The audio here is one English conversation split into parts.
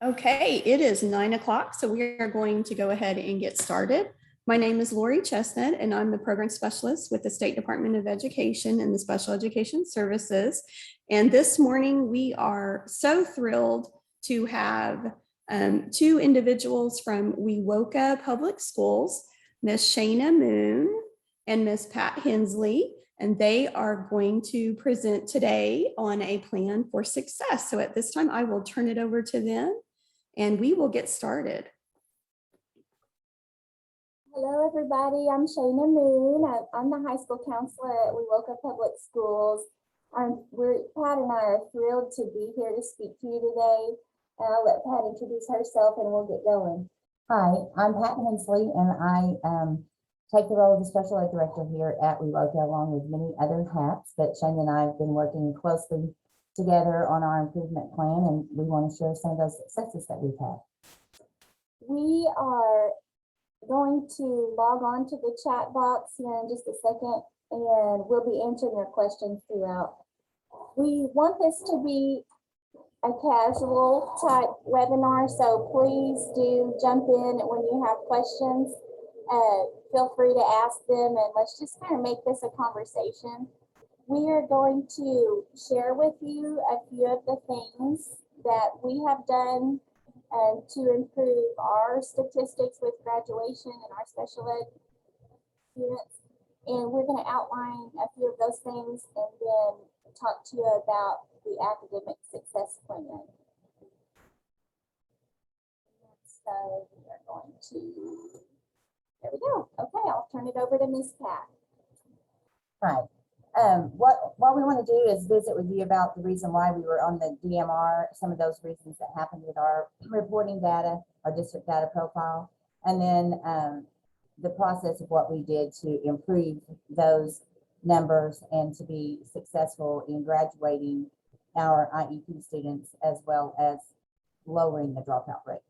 Okay, it is 9 o'clock, so we are going to go ahead and get started. My name is Lori Chestnut, and I'm the program specialist with the State Department of Education and the Special Education Services. And this morning, we are so thrilled to have two individuals from Wewoka Public Schools, Miss Shayna Moon and Miss Pat Hensley, and they are going to present today on a plan for success. So at this time, I will turn it over to them, and we will get started. Hello, everybody. I'm Shayna Moon. I'm the high school counselor at Wewoka Public Schools. Pat and I are thrilled to be here to speak to you today. And I'll let Pat introduce herself and we'll get going. Hi, I'm Pat Hensley, and I take the role of the special ed director here at Wewoka, along with many other hats. But Shayna and I have been working closely together on our improvement plan, and we want to share some of those successes that we've had. We are going to log on to the chat box here in just a second, and we'll be answering your questions throughout. We want this to be a casual type webinar, so please do jump in when you have questions. Feel free to ask them, and let's just kind of make this a conversation. We are going to share with you a few of the things that we have done to improve our statistics with graduation and our special ed students. And we're going to outline a few of those things and then talk to you about the academic success plan. So we are going to, there we go. Okay, I'll turn it over to Ms. Pat. Right. What we want to do is visit with you about the reason why we were on the DMR, some of those reasons that happened with our reporting data, our district data profile, and then the process of what we did to improve those numbers and to be successful in graduating our IEP students, as well as lowering the dropout rate.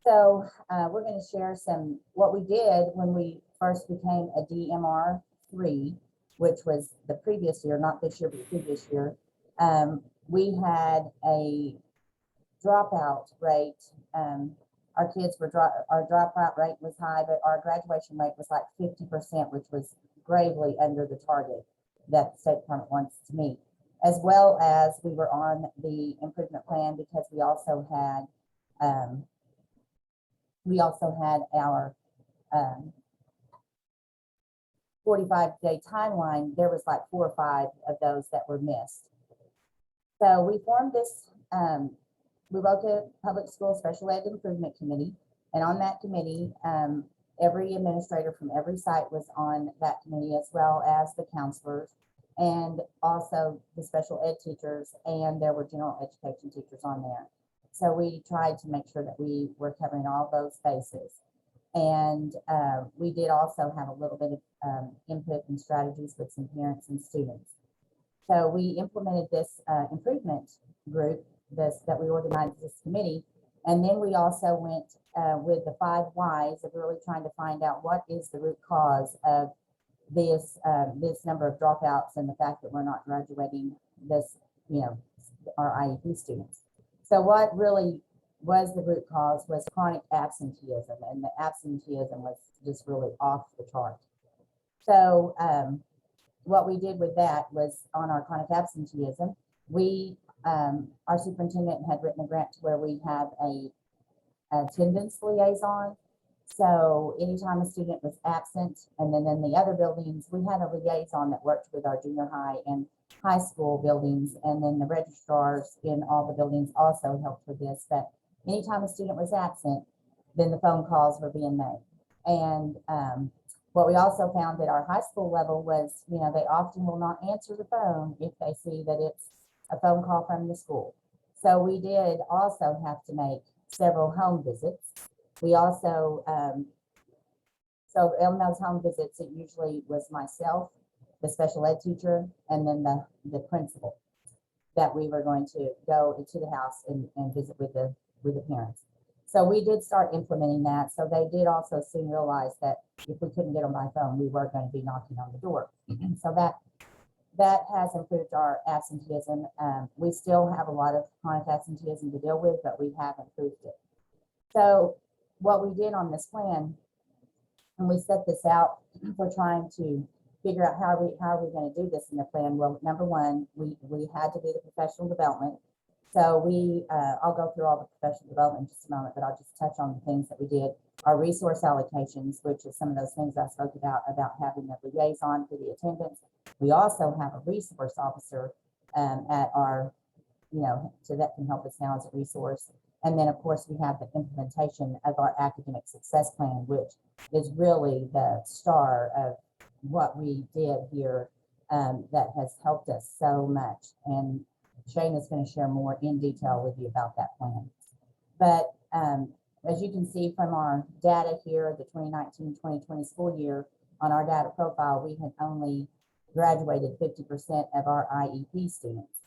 So we're going to share some what we did when we first became a DMR 3, which was the previous year, not this year, but the previous year. We had a dropout rate. Our kids were our dropout rate was high, but our graduation rate was like 50%, which was gravely under the target that the State Department wants to meet. As well as we were on the improvement plan because we also had our 45-day timeline. There was like 4 or 5 of those that were missed. So we formed this Wewoka Public School Special Ed Improvement Committee, and on that committee, every administrator from every site was on that committee, as well as the counselors and also the special ed teachers, and there were general education teachers on there. So we tried to make sure that we were covering all those bases. And we did also have a little bit of input and strategies with some parents and students. So we implemented this improvement group that we organized this committee. And then we also went with the 5 whys of really trying to find out what is the root cause of this number of dropouts and the fact that we're not graduating this, our IEP students. So what really was the root cause was chronic absenteeism, and the absenteeism was just really off the chart. So what we did with that was on our chronic absenteeism, our superintendent had written a grant to where we have a attendance liaison. So anytime a student was absent, and then in the other buildings, we had a liaison that worked with our junior high and high school buildings, and then the registrars in all the buildings also helped with this. But anytime a student was absent, then the phone calls were being made. And what we also found at our high school level was, they often will not answer the phone if they see that it's a phone call from the school. So we did also have to make several home visits. We also, so on those home visits, it usually was myself, the special ed teacher, and then the principal that we were going to go into the house and visit with the parents. So we did start implementing that. So they did also soon realize that if we couldn't get them by phone, we were going to be knocking on the door. So that has improved our absenteeism. We still have a lot of chronic absenteeism to deal with, but we have improved it. So what we did on this plan, and we set this out for trying to figure out how are we going to do this in the plan. Well, number one, we had to do the professional development. So I'll go through all the professional development in just a moment, but I'll just touch on the things that we did. Our resource allocations, which is some of those things I spoke about having a liaison for the attendance. We also have a resource officer at our, so that can help us now as a resource. And then, of course, we have the implementation of our academic success plan, which is really the star of what we did here that has helped us so much. And Shane is going to share more in detail with you about that plan. But as you can see from our data here, the 2019-2020 school year, on our data profile, we had only graduated 50% of our IEP students.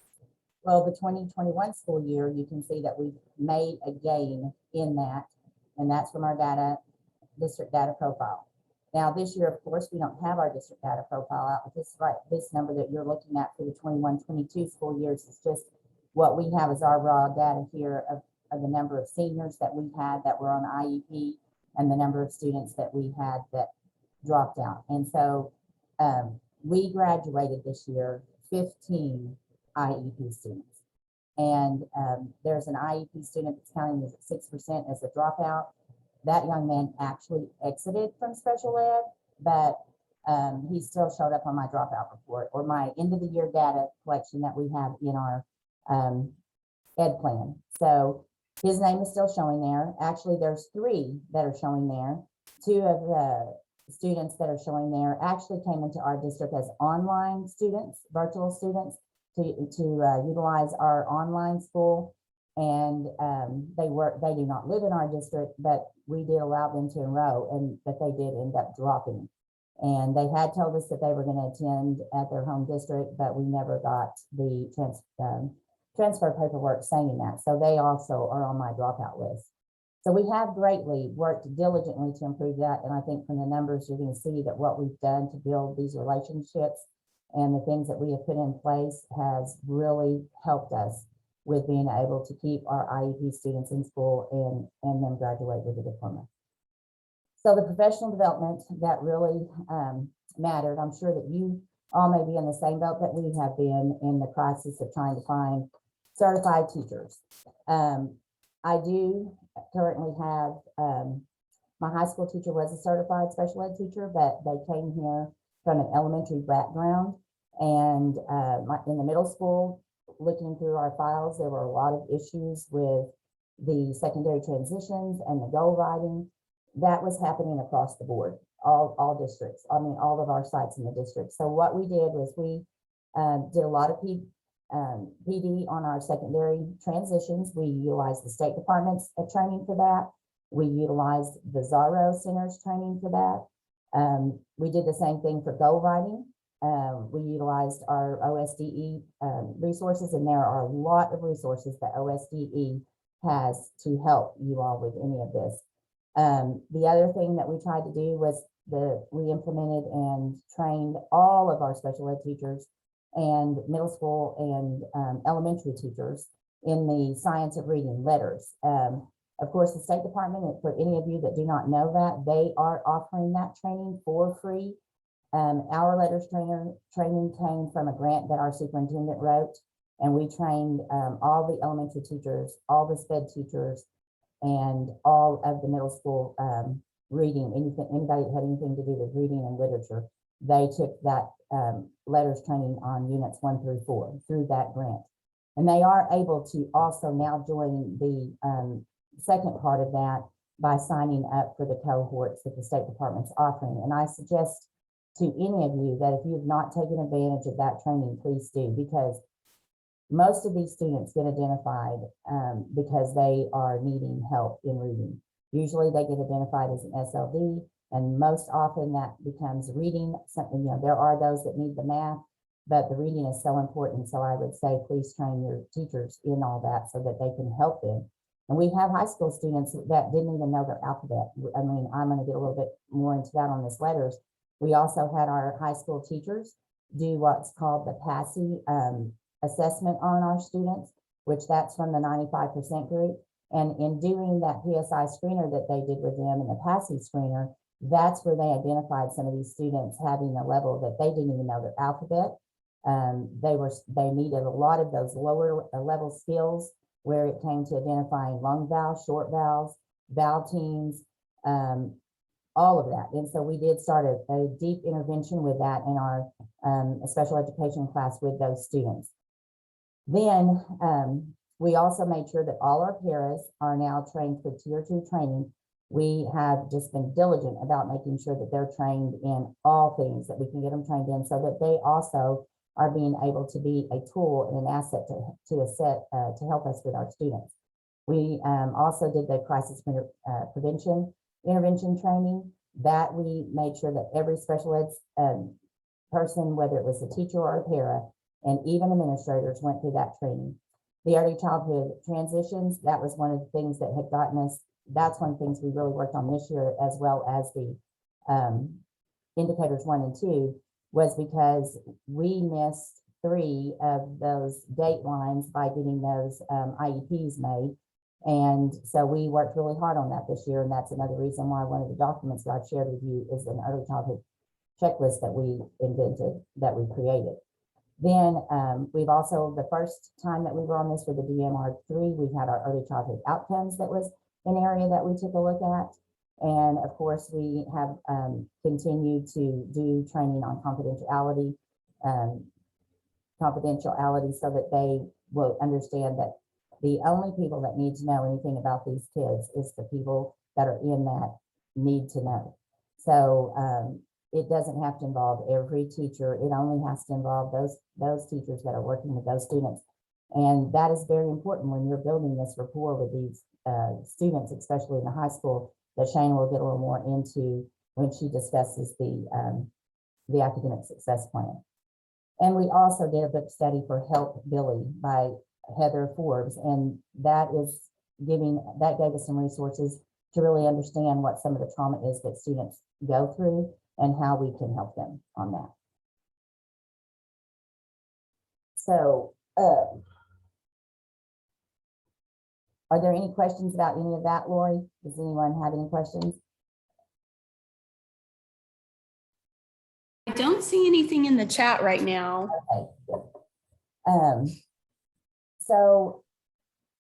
Well, the 2021 school year, you can see that we've made a gain in that, and that's from our district data profile. Now, this year, of course, we don't have our district data profile out, but this number that you're looking at for the 21-22 school years is just what we have as our raw data here of the number of seniors that we had that were on IEP and the number of students that we had that dropped out. And so we graduated this year 15 IEP students. And there's an IEP student that's counting as 6% as a dropout. That young man actually exited from special ed, but he still showed up on my dropout report or my end of the year data collection that we have in our ed plan. So his name is still showing there. Actually, there's 3 that are showing there. 2 of the students that are showing there actually came into our district as online students, virtual students, to utilize our online school. And they do not live in our district, but we did allow them to enroll, but they did end up dropping. And they had told us that they were going to attend at their home district, but we never got the transfer paperwork saying that. So they also are on my dropout list. So we have greatly worked diligently to improve that. And I think from the numbers, you're going to see that what we've done to build these relationships and the things that we have put in place has really helped us with being able to keep our IEP students in school and them graduate with a diploma. So the professional development that really mattered. I'm sure that you all may be in the same boat that we have been in the crisis of trying to find certified teachers. I do currently have, my high school teacher was a certified special ed teacher, but they came here from an elementary background. And in the middle school, looking through our files, there were a lot of issues with the secondary transitions and the goal writing. That was happening across the board, all districts. I mean, all of our sites in the district. So what we did was we did a lot of PD on our secondary transitions. We utilized the State Department's training for that. We utilized the Zaro Center's training for that. We did the same thing for goal writing. We utilized our OSDE resources, and there are a lot of resources that OSDE has to help you all with any of this. The other thing that we tried to do was we implemented and trained all of our special ed teachers and middle school and elementary teachers in the science of reading letters. Of course, the State Department, for any of you that do not know that, they are offering that training for free. Our letters training came from a grant that our superintendent wrote, and we trained all the elementary teachers, all the SPED teachers, and all of the middle school reading. Anybody that had anything to do with reading and literature, they took that letters training on units 1 through 4 through that grant. And they are able to also now join the second part of that by signing up for the cohorts that the State Department's offering. And I suggest to any of you that if you have not taken advantage of that training, please do, because most of these students get identified because they are needing help in reading. Usually they get identified as an SLD, and most often that becomes reading. Something, there are those that need the math, but the reading is so important. So I would say, please train your teachers in all that so that they can help them. And we have high school students that didn't even know their alphabet. I mean, I'm going to get a little bit more into that on this letters. We also had our high school teachers do what's called the PASSE assessment on our students, which that's from the 95% group. And in doing that PSI screener that they did with them and the PASSE screener, that's where they identified some of these students having a level that they didn't even know their alphabet. They needed a lot of those lower level skills where it came to identifying long vowels, short vowels, vowel teams, all of that. And so we did start a deep intervention with that in our special education class with those students. Then we also made sure that all our paras are now trained for Tier 2 training. We have just been diligent about making sure that they're trained in all things that we can get them trained in, so that they also are being able to be a tool and an asset to help us with our students. We also did the crisis prevention intervention training that we made sure that every special ed person, whether it was a teacher or a para, and even administrators, went through that training. The early childhood transitions, that was one of the things that had gotten us, that's one of the things we really worked on this year, as well as the indicators 1 and 2, was because we missed 3 of those date lines by getting those IEPs made. And so we worked really hard on that this year. And that's another reason why one of the documents that I've shared with you is an early childhood checklist that we invented, that we created. Then we've also, the first time that we were on this with the DMR3, we had our early childhood outcomes. That was an area that we took a look at. And of course, we have continued to do training on confidentiality, so that they will understand that the only people that need to know anything about these kids is the people that are in that need to know. So it doesn't have to involve every teacher. It only has to involve those teachers that are working with those students. And that is very important when you're building this rapport with these students, especially in the high school, that Shane will get a little more into when she discusses the academic success plan. And we also did a book study for Help Billy by Heather Forbes, and that gave us some resources to really understand what some of the trauma is that students go through and how we can help them on that. So are there any questions about any of that, Lori? Does anyone have any questions? I don't see anything in the chat right now. Okay, good. So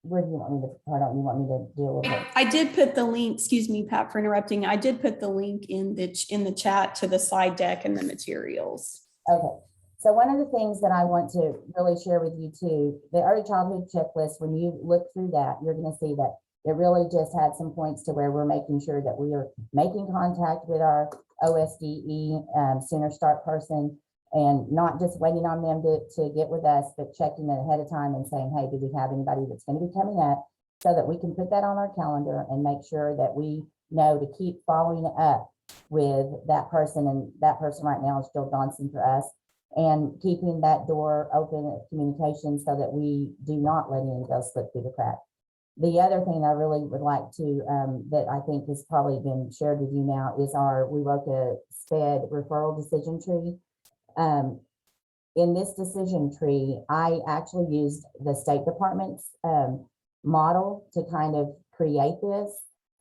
where do you want me to, pardon, you want me to deal with it? I did put the link, excuse me, Pat, for interrupting. I did put the link in the chat to the slide deck and the materials. Okay. So one of the things that I want to really share with you too, the early childhood checklist, when you look through that, you're going to see that it really just had some points to where we're making sure that we are making contact with our OSDE sooner start person, and not just waiting on them to get with us, but checking it ahead of time and saying, hey, do we have anybody that's going to be coming up, so that we can put that on our calendar and make sure that we know to keep following up with that person. And that person right now is Jill Johnson for us, and keeping that door open of communication so that we do not let any of those slip through the cracks. The other thing I really would like to, that I think has probably been shared with you now, is we wrote a SPED referral decision tree. In this decision tree, I actually used the State Department's model to kind of create this.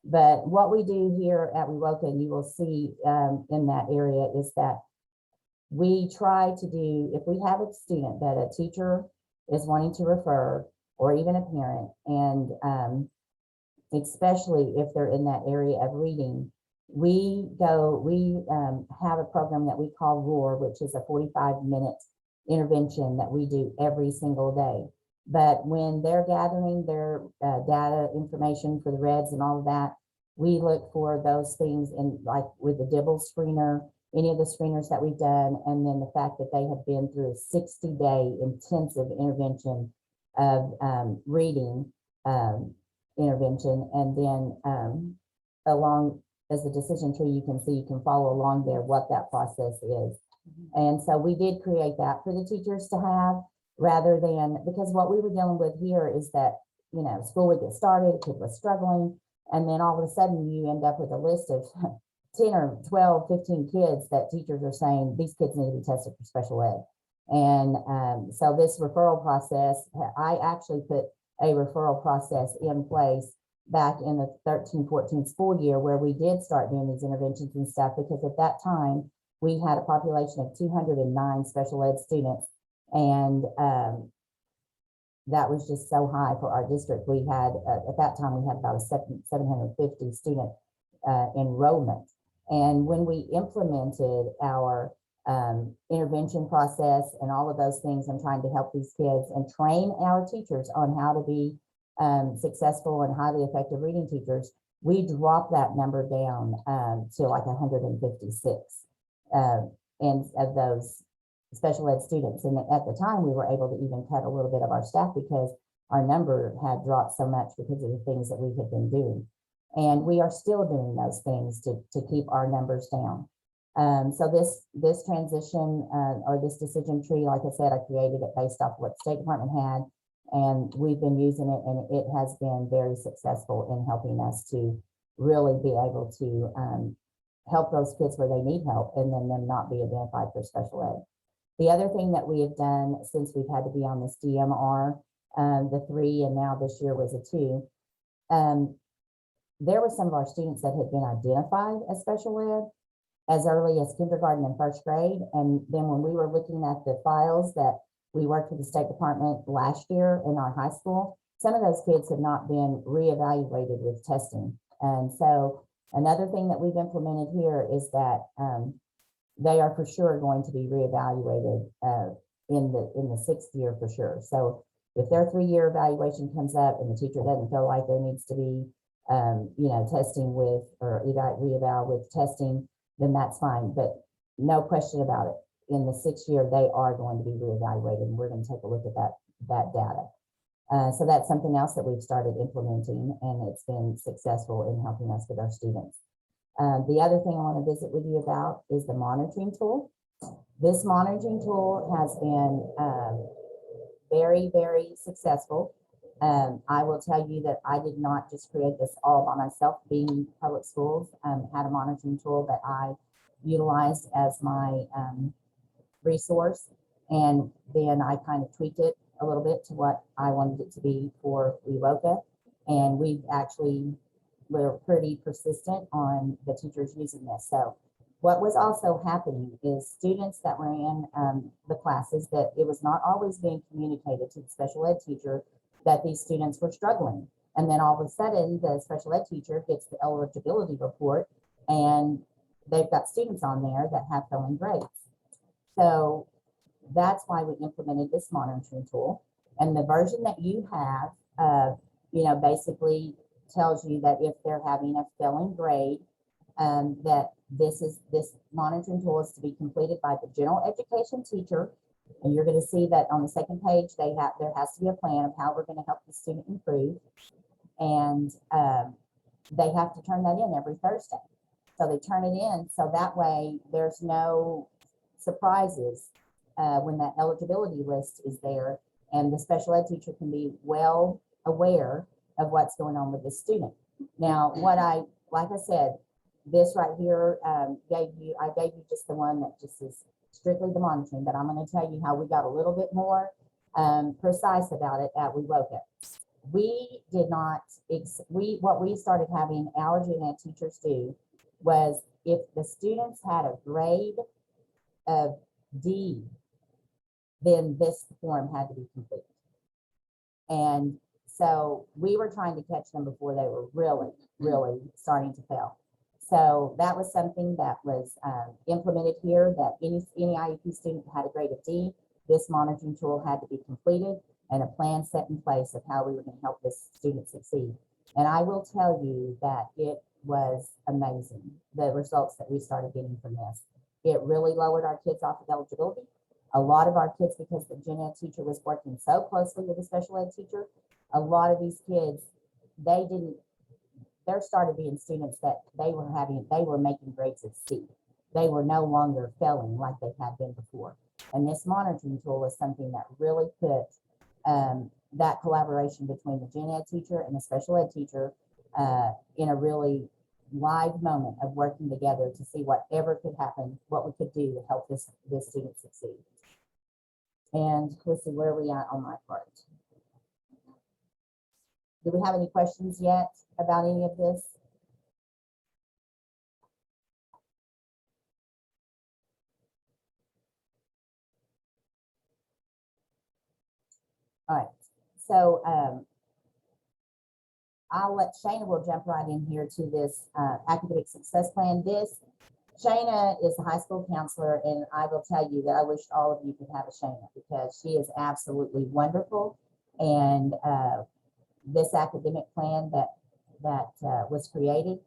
But what we do here at WeWoka, and you will see in that area, is that we try to do, if we have a student that a teacher is wanting to refer, or even a parent, and especially if they're in that area of reading, we have a program that we call ROAR, which is a 45-minute intervention that we do every single day. But when they're gathering their data information for the REDS and all of that, we look for those things in, like with the Dibble screener, any of the screeners that we've done, and then the fact that they have been through a 60-day intensive intervention of reading intervention. And then along as the decision tree, you can see, you can follow along there what that process is. And so we did create that for the teachers to have, rather than, because what we were dealing with here is that, you know, school would get started, a kid was struggling, and then all of a sudden you end up with a list of 10 or 12, 15 kids that teachers are saying these kids need to be tested for special ed. And so this referral process, I actually put a referral process in place back in the 13-14 school year where we did start doing these interventions and stuff, because at that time we had a population of 209 special ed students. And that was just so high for our district. We had, at that time, we had about a 750 student enrollment. And when we implemented our intervention process and all of those things and trying to help these kids and train our teachers on how to be successful and highly effective reading teachers, we dropped that number down to like 156 and of those special ed students. And at the time, we were able to even cut a little bit of our staff because our number had dropped so much because of the things that we had been doing. And we are still doing those things to keep our numbers down. So this transition or this decision tree, like I said, I created it based off what the State Department had, and we've been using it, and it has been very successful in helping us to really be able to help those kids where they need help and then them not be identified for special ed. The other thing that we have done since we've had to be on this DMR, the 3 and now this year was a 2, there were some of our students that had been identified as special ed as early as kindergarten and first grade. And then when we were looking at the files that we worked with the State Department last year in our high school, some of those kids have not been reevaluated with testing. And so another thing that we've implemented here is that they are for sure going to be reevaluated in the 6th year for sure. So if their 3-year evaluation comes up and the teacher doesn't feel like there needs to be, testing with or reeval with testing, then that's fine. But no question about it. In the 6th year, they are going to be reevaluated, and we're going to take a look at that data. So that's something else that we've started implementing, and it's been successful in helping us with our students. The other thing I want to visit with you about is the monitoring tool. This monitoring tool has been very, very successful. I will tell you that I did not just create this all by myself. Being public schools had a monitoring tool that I utilized as my resource, and then I kind of tweaked it a little bit to what I wanted it to be for WeWoka, and we're pretty persistent on the teachers using this. So what was also happening is students that were in the classes, that it was not always being communicated to the special ed teacher that these students were struggling. And then all of a sudden, the special ed teacher gets the eligibility report, and they've got students on there that have failing grades. So that's why we implemented this monitoring tool. And the version that you have, basically tells you that if they're having a failing grade, that this monitoring tool is to be completed by the general education teacher. And you're going to see that on the second page, there has to be a plan of how we're going to help the student improve. And they have to turn that in every Thursday. So they turn it in, so that way there's no surprises when that eligibility list is there, and the special ed teacher can be well aware of what's going on with the student. Now, like I said, this right here I gave you just the one that just is strictly the monitoring, but I'm going to tell you how we got a little bit more precise about it at WeWoka. We did not, what we started having our gen ed teachers do was, if the students had a grade of D, then this form had to be completed. And so we were trying to catch them before they were really, really starting to fail. So that was something that was implemented here, that any IEP student had a grade of D, this monitoring tool had to be completed and a plan set in place of how we were going to help this student succeed. And I will tell you that it was amazing, the results that we started getting from this. It really lowered our kids off of eligibility. A lot of our kids, because the gen ed teacher was working so closely with the special ed teacher, a lot of these kids, there started being students that they were making grades of C. They were no longer failing like they had been before. And this monitoring tool is something that really put that collaboration between the gen ed teacher and the special ed teacher in a really live moment of working together to see whatever could happen, what we could do to help this student succeed. And let's see, where are we at on my part? Do we have any questions yet about any of this? All right, so I'll let Shayna will jump right in here to this academic success plan. Shayna is the high school counselor, and I will tell you that I wish all of you could have a Shayna because she is absolutely wonderful. And this academic plan that was created,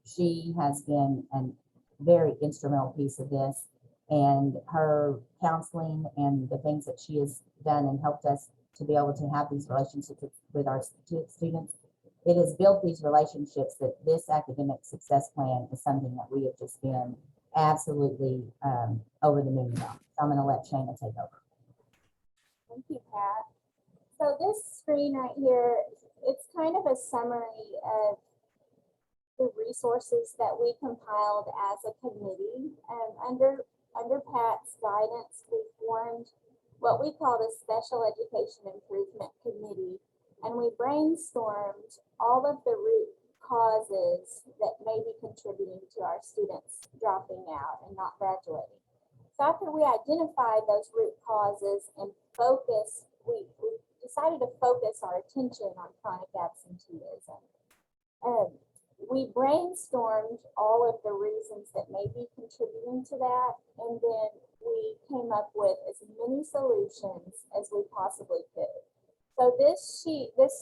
she has been a very instrumental piece of this, and her counseling and the things that she has done and helped us to be able to have these relationships with our students. It has built these relationships that this academic success plan is something that we have just been absolutely over the moon about. So I'm going to let Shayna take over. Thank you, Pat. So this screen right here, it's kind of a summary of the resources that we compiled as a committee. Under Pat's guidance, we formed what we called a Special Education Improvement Committee, and we brainstormed all of the root causes that may be contributing to our students dropping out and not graduating. So after we identified those root causes and we decided to focus our attention on chronic absenteeism. We brainstormed all of the reasons that may be contributing to that, and then we came up with as many solutions as we possibly could. So this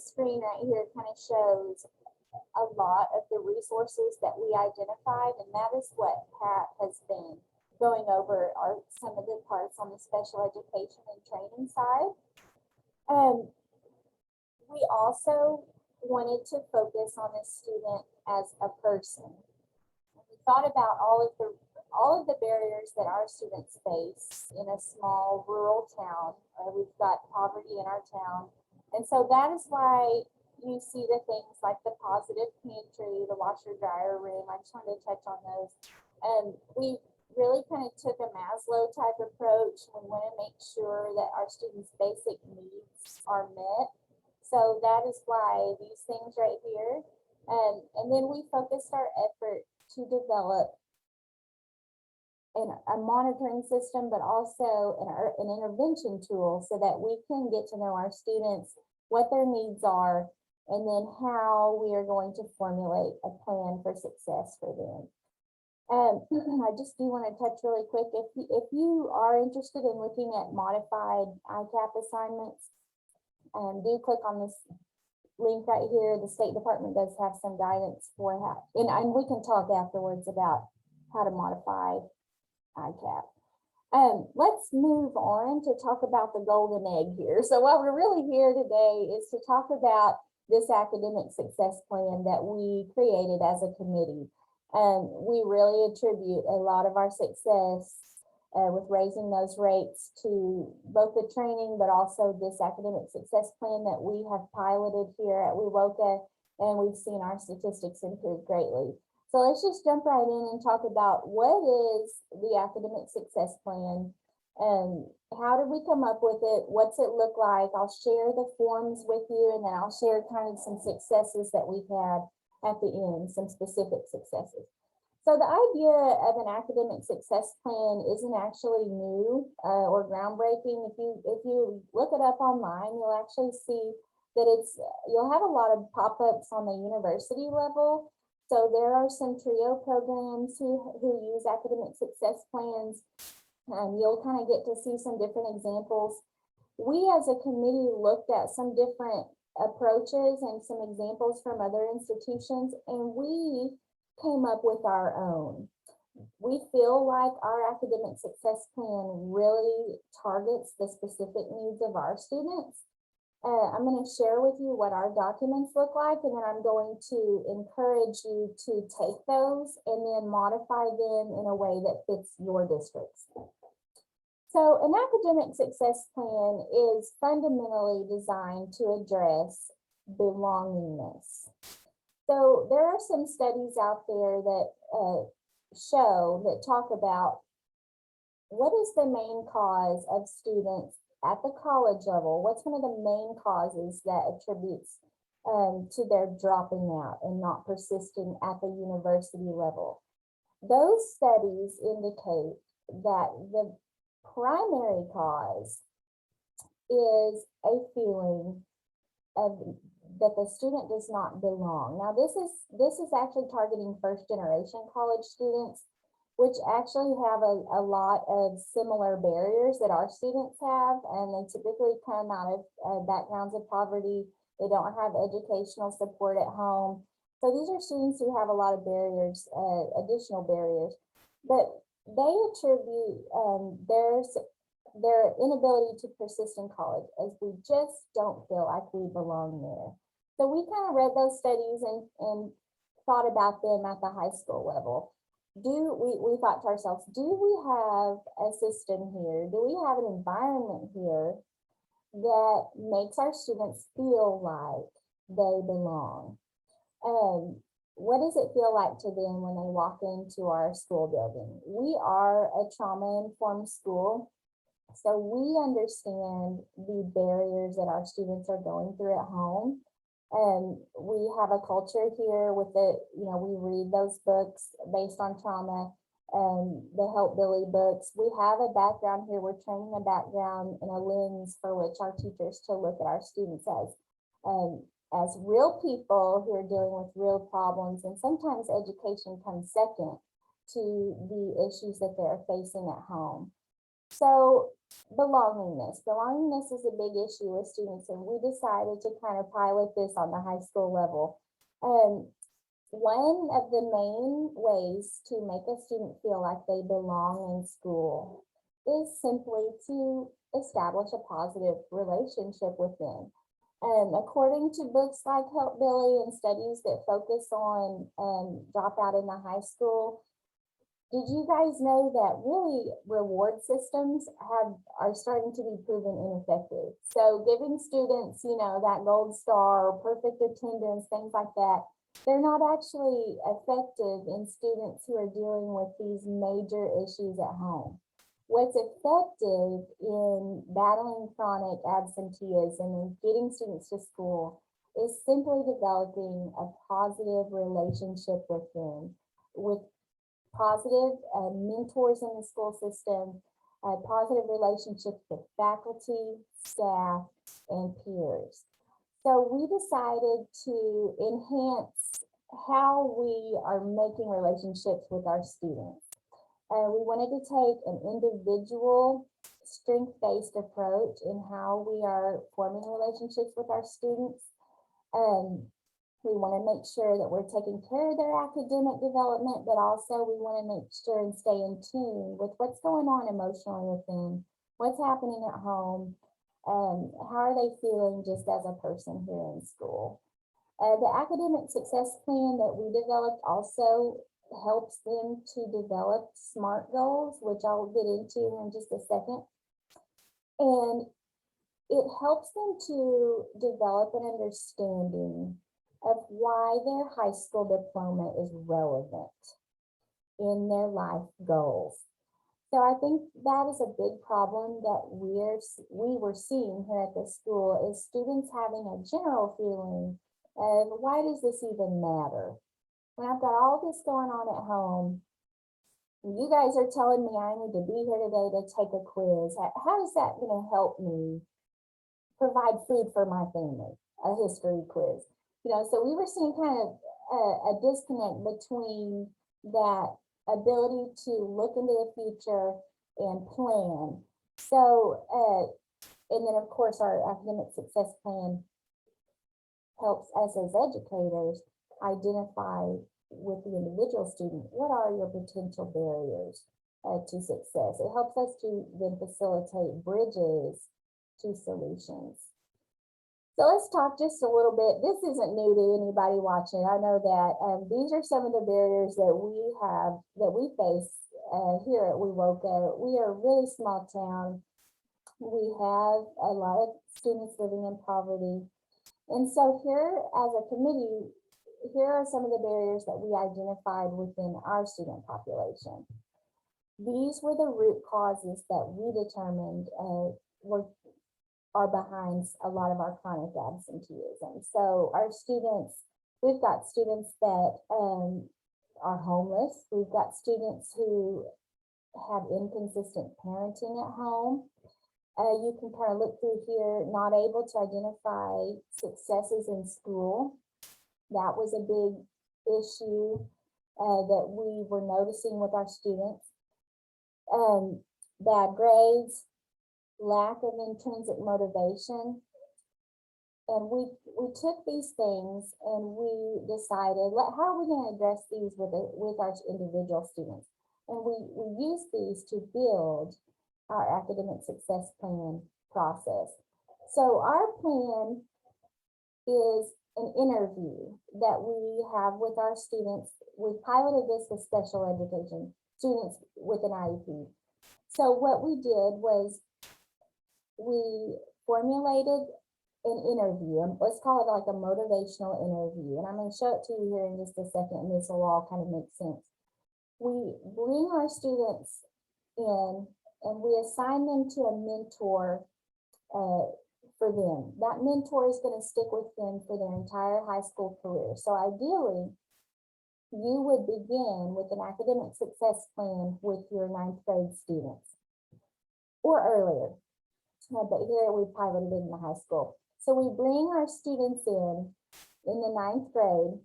screen right here kind of shows a lot of the resources that we identified, and that is what Pat has been going over some of the parts on the special education and training side. We also wanted to focus on the student as a person. We thought about all of the barriers that our students face in a small rural town. We've got poverty in our town. And so that is why you see the things like the positive pantry, the washer dryer room. I just wanted to touch on those. And we really kind of took a Maslow type approach. We want to make sure that our students' basic needs are met. So that is why these things right here. And then we focused our effort to develop a monitoring system, but also an intervention tool so that we can get to know our students, what their needs are, and then how we are going to formulate a plan for success for them. I just do want to touch really quick. If you are interested in looking at modified ICAP assignments, do click on this link right here. The State Department does have some guidance for how, and we can talk afterwards about how to modify ICAP. Let's move on to talk about the golden egg here. So what we're really here today is to talk about this academic success plan that we created as a committee. We really attribute a lot of our success with raising those rates to both the training, but also this academic success plan that we have piloted here at WeWOCA, and we've seen our statistics improve greatly. So let's just jump right in and talk about what is the academic success plan and how did we come up with it? What's it look like? I'll share the forms with you, and then I'll share kind of some successes that we've had at the end, some specific successes. So the idea of an academic success plan isn't actually new or groundbreaking. If you look it up online, you'll actually see that you'll have a lot of pop-ups on the university level. So there are some TRIO programs who use academic success plans. You'll kind of get to see some different examples. We as a committee looked at some different approaches and some examples from other institutions, and we came up with our own. We feel like our academic success plan really targets the specific needs of our students. I'm going to share with you what our documents look like, and then I'm going to encourage you to take those and then modify them in a way that fits your districts. So an academic success plan is fundamentally designed to address belongingness. So there are some studies out there that talk about what is the main cause of students at the college level? What's one of the main causes that attributes to their dropping out and not persisting at the university level? Those studies indicate that the primary cause is a feeling of that the student does not belong. Now, this is actually targeting first generation college students, which actually have a lot of similar barriers that our students have, and they typically come out of backgrounds of poverty. They don't have educational support at home. So these are students who have a lot of barriers, additional barriers, but they attribute their inability to persist in college as we just don't feel like we belong there. So we kind of read those studies and thought about them at the high school level. We thought to ourselves, do we have a system here? Do we have an environment here that makes our students feel like they belong? What does it feel like to them when they walk into our school building? We are a trauma-informed school, so we understand the barriers that our students are going through at home. And we have a culture here with we read those books based on trauma and the Help Billy books. We have a background here. We're training a background and a lens for which our teachers to look at our students as real people who are dealing with real problems. And sometimes education comes second to the issues that they're facing at home. So belongingness is a big issue with students, and we decided to kind of pilot this on the high school level. One of the main ways to make a student feel like they belong in school is simply to establish a positive relationship with them. According to books like Help Billy and studies that focus on dropout in the high school, did you guys know that really reward systems are starting to be proven ineffective? So giving students, that gold star or perfect attendance, things like that, they're not actually effective in students who are dealing with these major issues at home. What's effective in battling chronic absenteeism and getting students to school is simply developing a positive relationship with them, with positive mentors in the school system, positive relationships with faculty, staff, and peers. So we decided to enhance how we are making relationships with our students. We wanted to take an individual, strength-based approach in how we are forming relationships with our students. We want to make sure that we're taking care of their academic development, but also we want to make sure and stay in tune with what's going on emotionally with them, what's happening at home, how are they feeling just as a person here in school. The academic success plan that we developed also helps them to develop SMART goals, which I'll get into in just a second. And it helps them to develop an understanding of why their high school diploma is relevant in their life goals. So I think that is a big problem that we were seeing here at the school, is students having a general feeling of, why does this even matter? When I've got all this going on at home, you guys are telling me I need to be here today to take a quiz. How is that going to help me provide food for my family? A history quiz. So we were seeing kind of a disconnect between that ability to look into the future and plan. So, and then of course our academic success plan helps us as educators identify with the individual student, what are your potential barriers to success? It helps us to then facilitate bridges to solutions. So let's talk just a little bit. This isn't new to anybody watching. I know that these are some of the barriers that we face here at Wewoka. We are a really small town. We have a lot of students living in poverty. And so here as a committee, here are some of the barriers that we identified within our student population. These were the root causes that we determined are behind a lot of our chronic absenteeism. So our students, we've got students that are homeless. We've got students who have inconsistent parenting at home. You can kind of look through here, not able to identify successes in school. That was a big issue that we were noticing with our students. Bad grades, lack of intrinsic motivation. And we took these things and we decided, how are we going to address these with our individual students? And we use these to build our academic success plan process. So our plan is an interview that we have with our students. We piloted this with special education students with an IEP. So what we did was we formulated an interview, and let's call it like a motivational interview. And I'm going to show it to you here in just a second, and this will all kind of make sense. We bring our students in and we assign them to a mentor for them. That mentor is going to stick with them for their entire high school career. So ideally, you would begin with an academic success plan with your 9th grade students or earlier. But here we piloted it in the high school. So we bring our students in the 9th grade.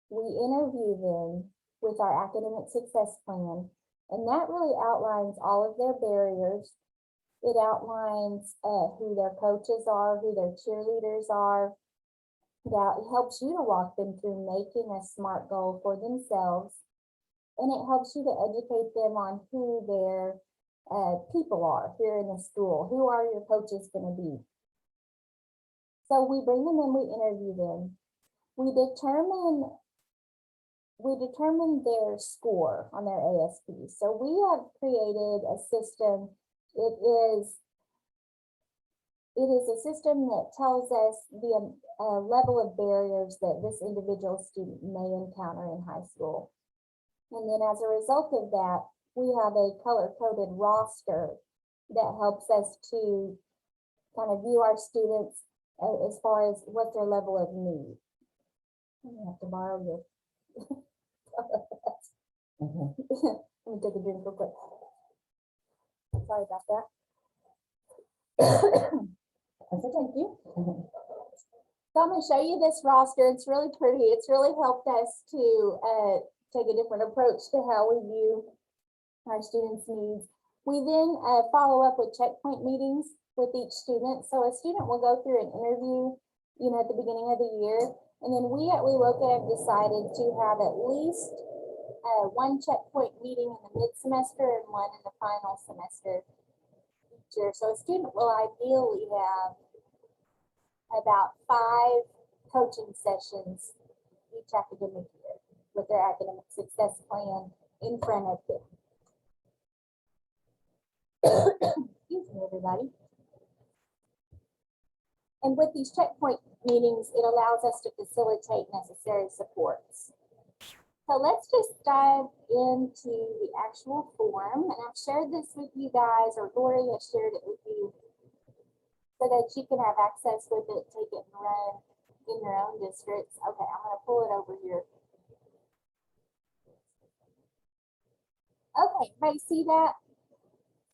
We interview them with our academic success plan. And that really outlines all of their barriers. It outlines who their coaches are, who their cheerleaders are. That helps you to walk them through making a SMART goal for themselves. And it helps you to educate them on who their people are here in the school. Who are your coaches going to be? So we bring them in, we interview them. We determine their score on their ASP. So we have created a system. It is a system that tells us the level of barriers that this individual student may encounter in high school. And then as a result of that, we have a color-coded roster that helps us to kind of view our students as far as what their level of need. I'm gonna have to borrow your. Let me take a drink real quick. Sorry about that. Thank you. So I'm going to show you this roster. It's really pretty. It's really helped us to take a different approach to how we view our students' needs. We then follow up with checkpoint meetings with each student. So a student will go through an interview, at the beginning of the year, and then we at WeWOCA have decided to have at least one checkpoint meeting in the mid-semester and one in the final semester each year. So a student will ideally have about 5 coaching sessions each academic year with their academic success plan in front of them. Excuse me, everybody. And with these checkpoint meetings, it allows us to facilitate necessary supports. So let's just dive into the actual form. And I've shared this with you guys, or Lori has shared it with you, so that you can have access with it, take it and run in your own districts. Okay, I'm going to pull it over here. Okay, everybody see that?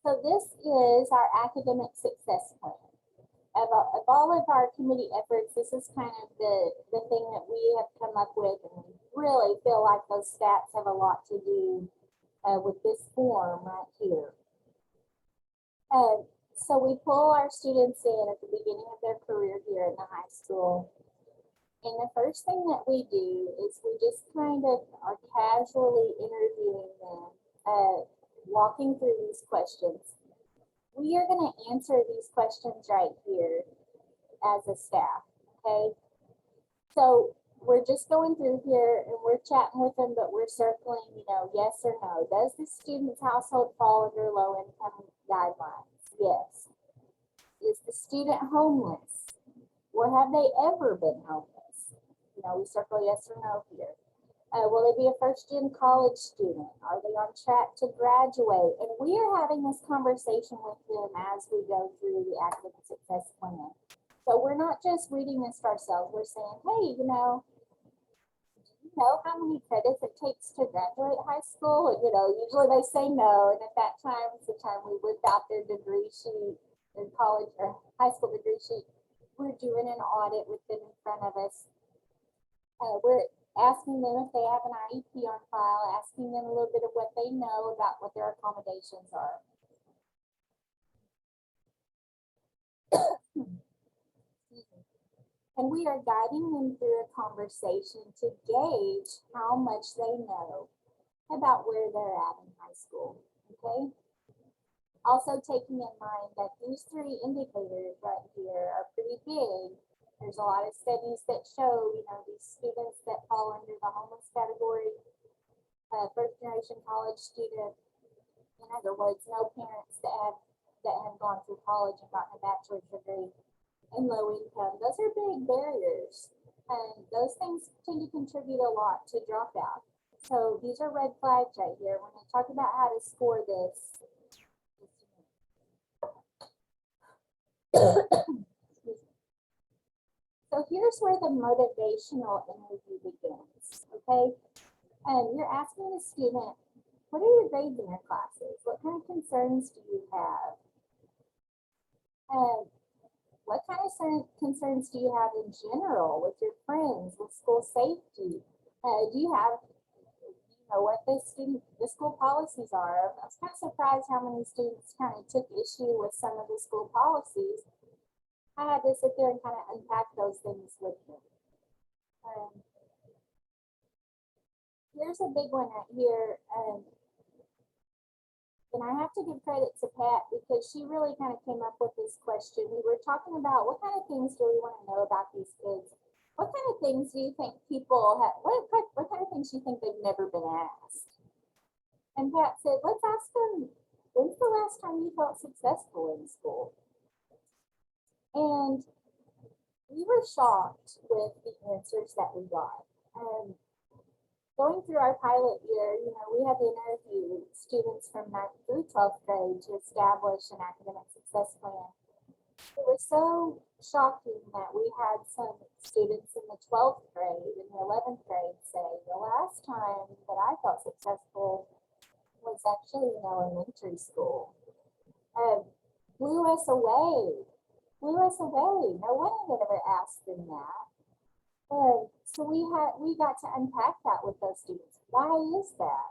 So this is our academic success plan. Of all of our committee efforts, this is kind of the thing that we have come up with, and we really feel like those stats have a lot to do with this form right here. So we pull our students in at the beginning of their career here in the high school. And the first thing that we do is we just kind of are casually interviewing them, walking through these questions. We are going to answer these questions right here as a staff, okay? So we're just going through here and we're chatting with them, but we're circling, yes or no. Does the student's household fall under low income guidelines? Yes. Is the student homeless? Or have they ever been homeless? we circle yes or no here. Will they be a first-gen college student? Are they on track to graduate? And we are having this conversation with them as we go through the academic success plan. So we're not just reading this to ourselves. We're saying, hey, do you know how many credits it takes to graduate high school? Usually they say no. And at that time, it's the time we whip out their degree sheet, their college or high school degree sheet. We're doing an audit with them in front of us. We're asking them if they have an IEP on file, asking them a little bit of what they know about what their accommodations are. And we are guiding them through a conversation to gauge how much they know about where they're at in high school, okay? Also taking in mind that these three indicators right here are pretty big. There's a lot of studies that show, these students that fall under the homeless category, first generation college student, in other words, no parents that have gone through college and gotten a bachelor's degree, and low income. Those are big barriers, and those things tend to contribute a lot to dropout. So these are red flags right here. When we talk about how to score this, so here's where the motivational interview begins, okay? And you're asking the student, what are your grades in your classes? What kind of concerns do you have? And what kind of concerns do you have in general with your friends, with school safety? Do you have, what the school policies are? I was kind of surprised how many students kind of took issue with some of the school policies. I had to sit there and kind of unpack those things with them. Here's a big one right here. And I have to give credit to Pat because she really kind of came up with this question. We were talking about what kind of things do we want to know about these kids? What kind of things do you think people have, what kind of things do you think they've never been asked? And Pat said, let's ask them, when's the last time you felt successful in school? And we were shocked with the answers that we got. Going through our pilot year, we had to interview students from 9th through 12th grade to establish an academic success plan. It was so shocking that we had some students in the 12th grade and the 11th grade say, the last time that I felt successful was actually in elementary school. Blew us away. No one had ever asked them that. So we got to unpack that with those students. Why is that?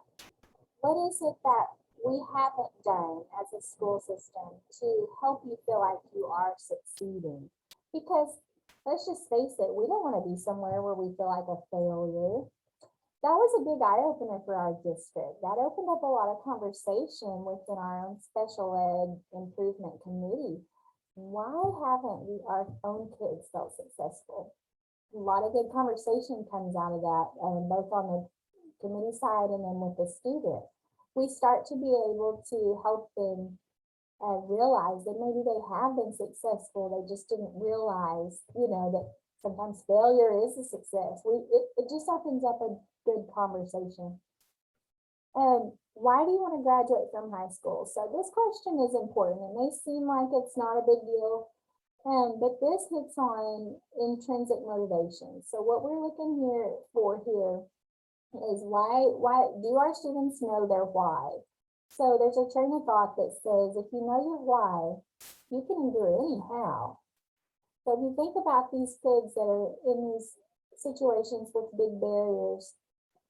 What is it that we haven't done as a school system to help you feel like you are succeeding? Because let's just face it, we don't want to be somewhere where we feel like a failure. That was a big eye opener for our district. That opened up a lot of conversation within our own special ed improvement committee. Why haven't our own kids felt successful? A lot of good conversation comes out of that, both on the committee side and then with the student. We start to be able to help them realize that maybe they have been successful. They just didn't realize, that sometimes failure is a success. It just opens up a good conversation. Why do you want to graduate from high school? So this question is important. It may seem like it's not a big deal, but this hits on intrinsic motivation. So what we're looking for here is why do our students know their why? So there's a train of thought that says, if you know your why, you can endure anyhow. So if you think about these kids that are in these situations with big barriers,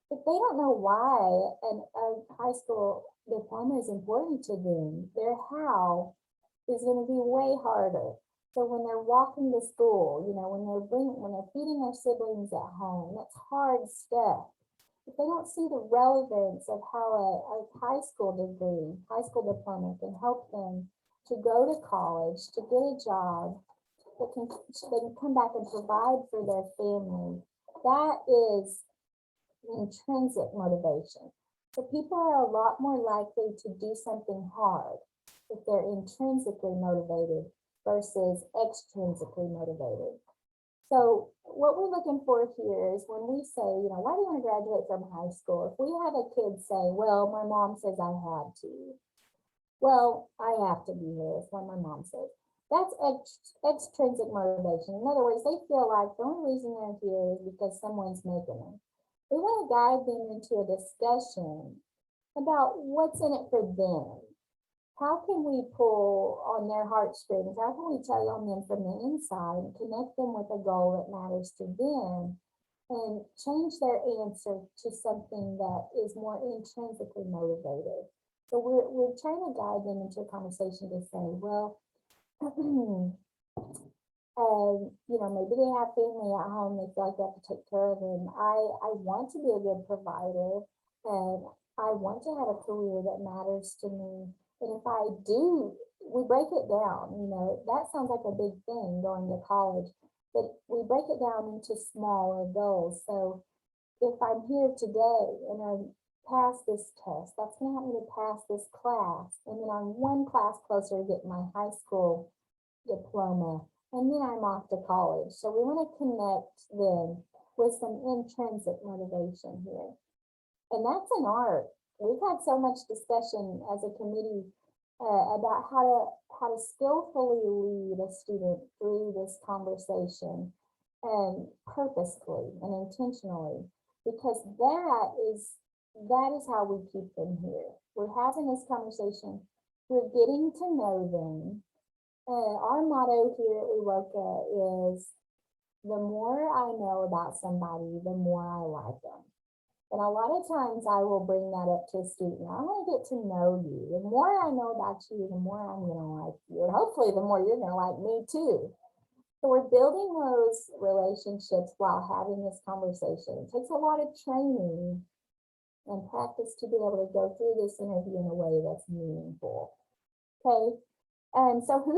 if they don't know why a high school diploma is important to them, their how is going to be way harder. So when they're walking to school, when they're feeding their siblings at home, that's hard stuff. If they don't see the relevance of how a high school degree, high school diploma can help them to go to college, to get a job, they can come back and provide for their family, that is intrinsic motivation. So people are a lot more likely to do something hard if they're intrinsically motivated versus extrinsically motivated. So what we're looking for here is when we say, why do you want to graduate from high school? If we have a kid say, well, my mom says I had to. Well, I have to be here is what my mom says. That's extrinsic motivation. In other words, they feel like the only reason they're here is because someone's making them. We want to guide them into a discussion about what's in it for them. How can we pull on their heartstrings? How can we tug on them from the inside and connect them with a goal that matters to them and change their answer to something that is more intrinsically motivated? So we're trying to guide them into a conversation to say, well, maybe they have family at home, they feel like they have to take care of them. I want to be a good provider, and I want to have a career that matters to me. And if I do, we break it down, that sounds like a big thing going to college, but we break it down into smaller goals. So if I'm here today and I pass this test, that's going to help me to pass this class. And then I'm one class closer to getting my high school diploma. And then I'm off to college. So we want to connect them with some intrinsic motivation here. And that's an art. We've had so much discussion as a committee about how to skillfully lead a student through this conversation and purposefully and intentionally, because that is how we keep them here. We're having this conversation. We're getting to know them. Our motto here at WeWOCA is, the more I know about somebody, the more I like them. And a lot of times I will bring that up to a student. I want to get to know you. The more I know about you, the more I'm going to like you. And hopefully the more you're going to like me too. So we're building those relationships while having this conversation. It takes a lot of training and practice to be able to go through this interview in a way that's meaningful. Okay. And so who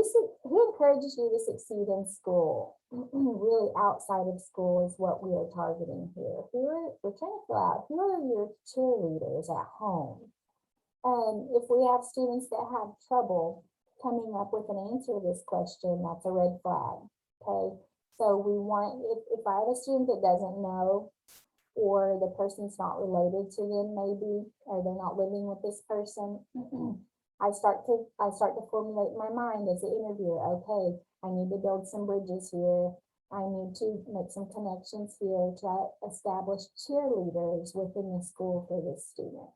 encourages you to succeed in school? Really outside of school is what we are targeting here. We're trying to fill out, who are your cheerleaders at home? And if we have students that have trouble coming up with an answer to this question, that's a red flag. Okay. So we want, if I have a student that doesn't know, or the person's not related to them maybe, or they're not living with this person, I start to formulate in my mind as an interviewer, okay, I need to build some bridges here. I need to make some connections here to establish cheerleaders within the school for this student.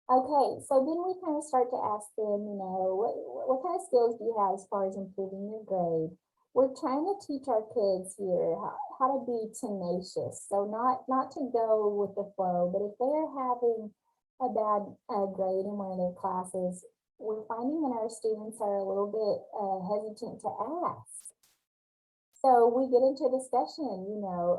Okay, so then we kind of start to ask them, what kind of skills do you have as far as improving your grade? We're trying to teach our kids here how to be tenacious. So not to go with the flow, but if they're having a bad grade in one of their classes, we're finding that our students are a little bit hesitant to ask. So we get into a discussion,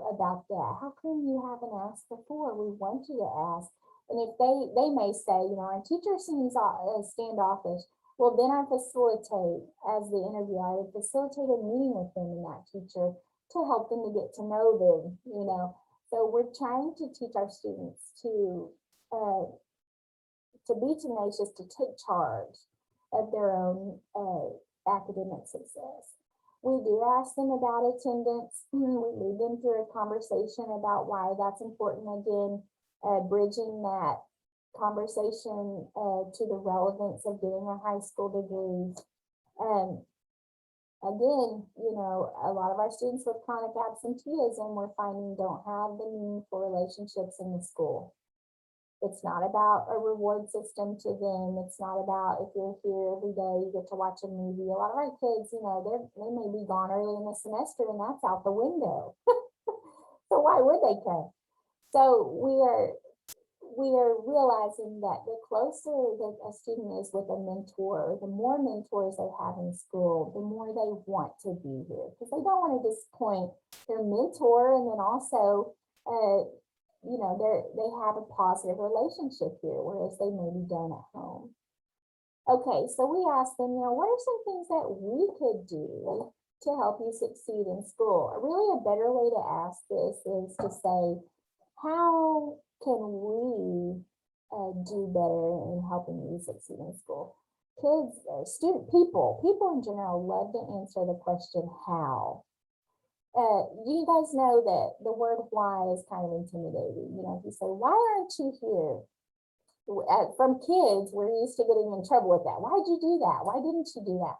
about that. How come you haven't asked before? We want you to ask. And if they may say, our teacher seems standoffish, well, then I facilitate, as the interviewer, I would facilitate a meeting with them and that teacher to help them to get to know them, So we're trying to teach our students to be tenacious, to take charge of their own academic success. We do ask them about attendance. We lead them through a conversation about why that's important. Again, bridging that conversation to the relevance of getting a high school degree. Again, a lot of our students with chronic absenteeism, we're finding don't have the meaningful relationships in the school. It's not about a reward system to them. It's not about if you're here every day, you get to watch a movie. A lot of our kids, they may be gone early in the semester and that's out the window. So why would they come? So we are realizing that the closer that a student is with a mentor, the more mentors they have in school, the more they want to be here, because they don't want to disappoint their mentor. And then also, they have a positive relationship here, whereas they maybe don't at home. Okay, so we asked them, what are some things that we could do to help you succeed in school? Really, a better way to ask this is to say, how can we do better in helping you succeed in school? Kids, people in general love to answer the question, how? You guys know that the word why is kind of intimidating. You know, if you say, why aren't you here? From kids, we're used to getting in trouble with that. Why'd you do that? Why didn't you do that?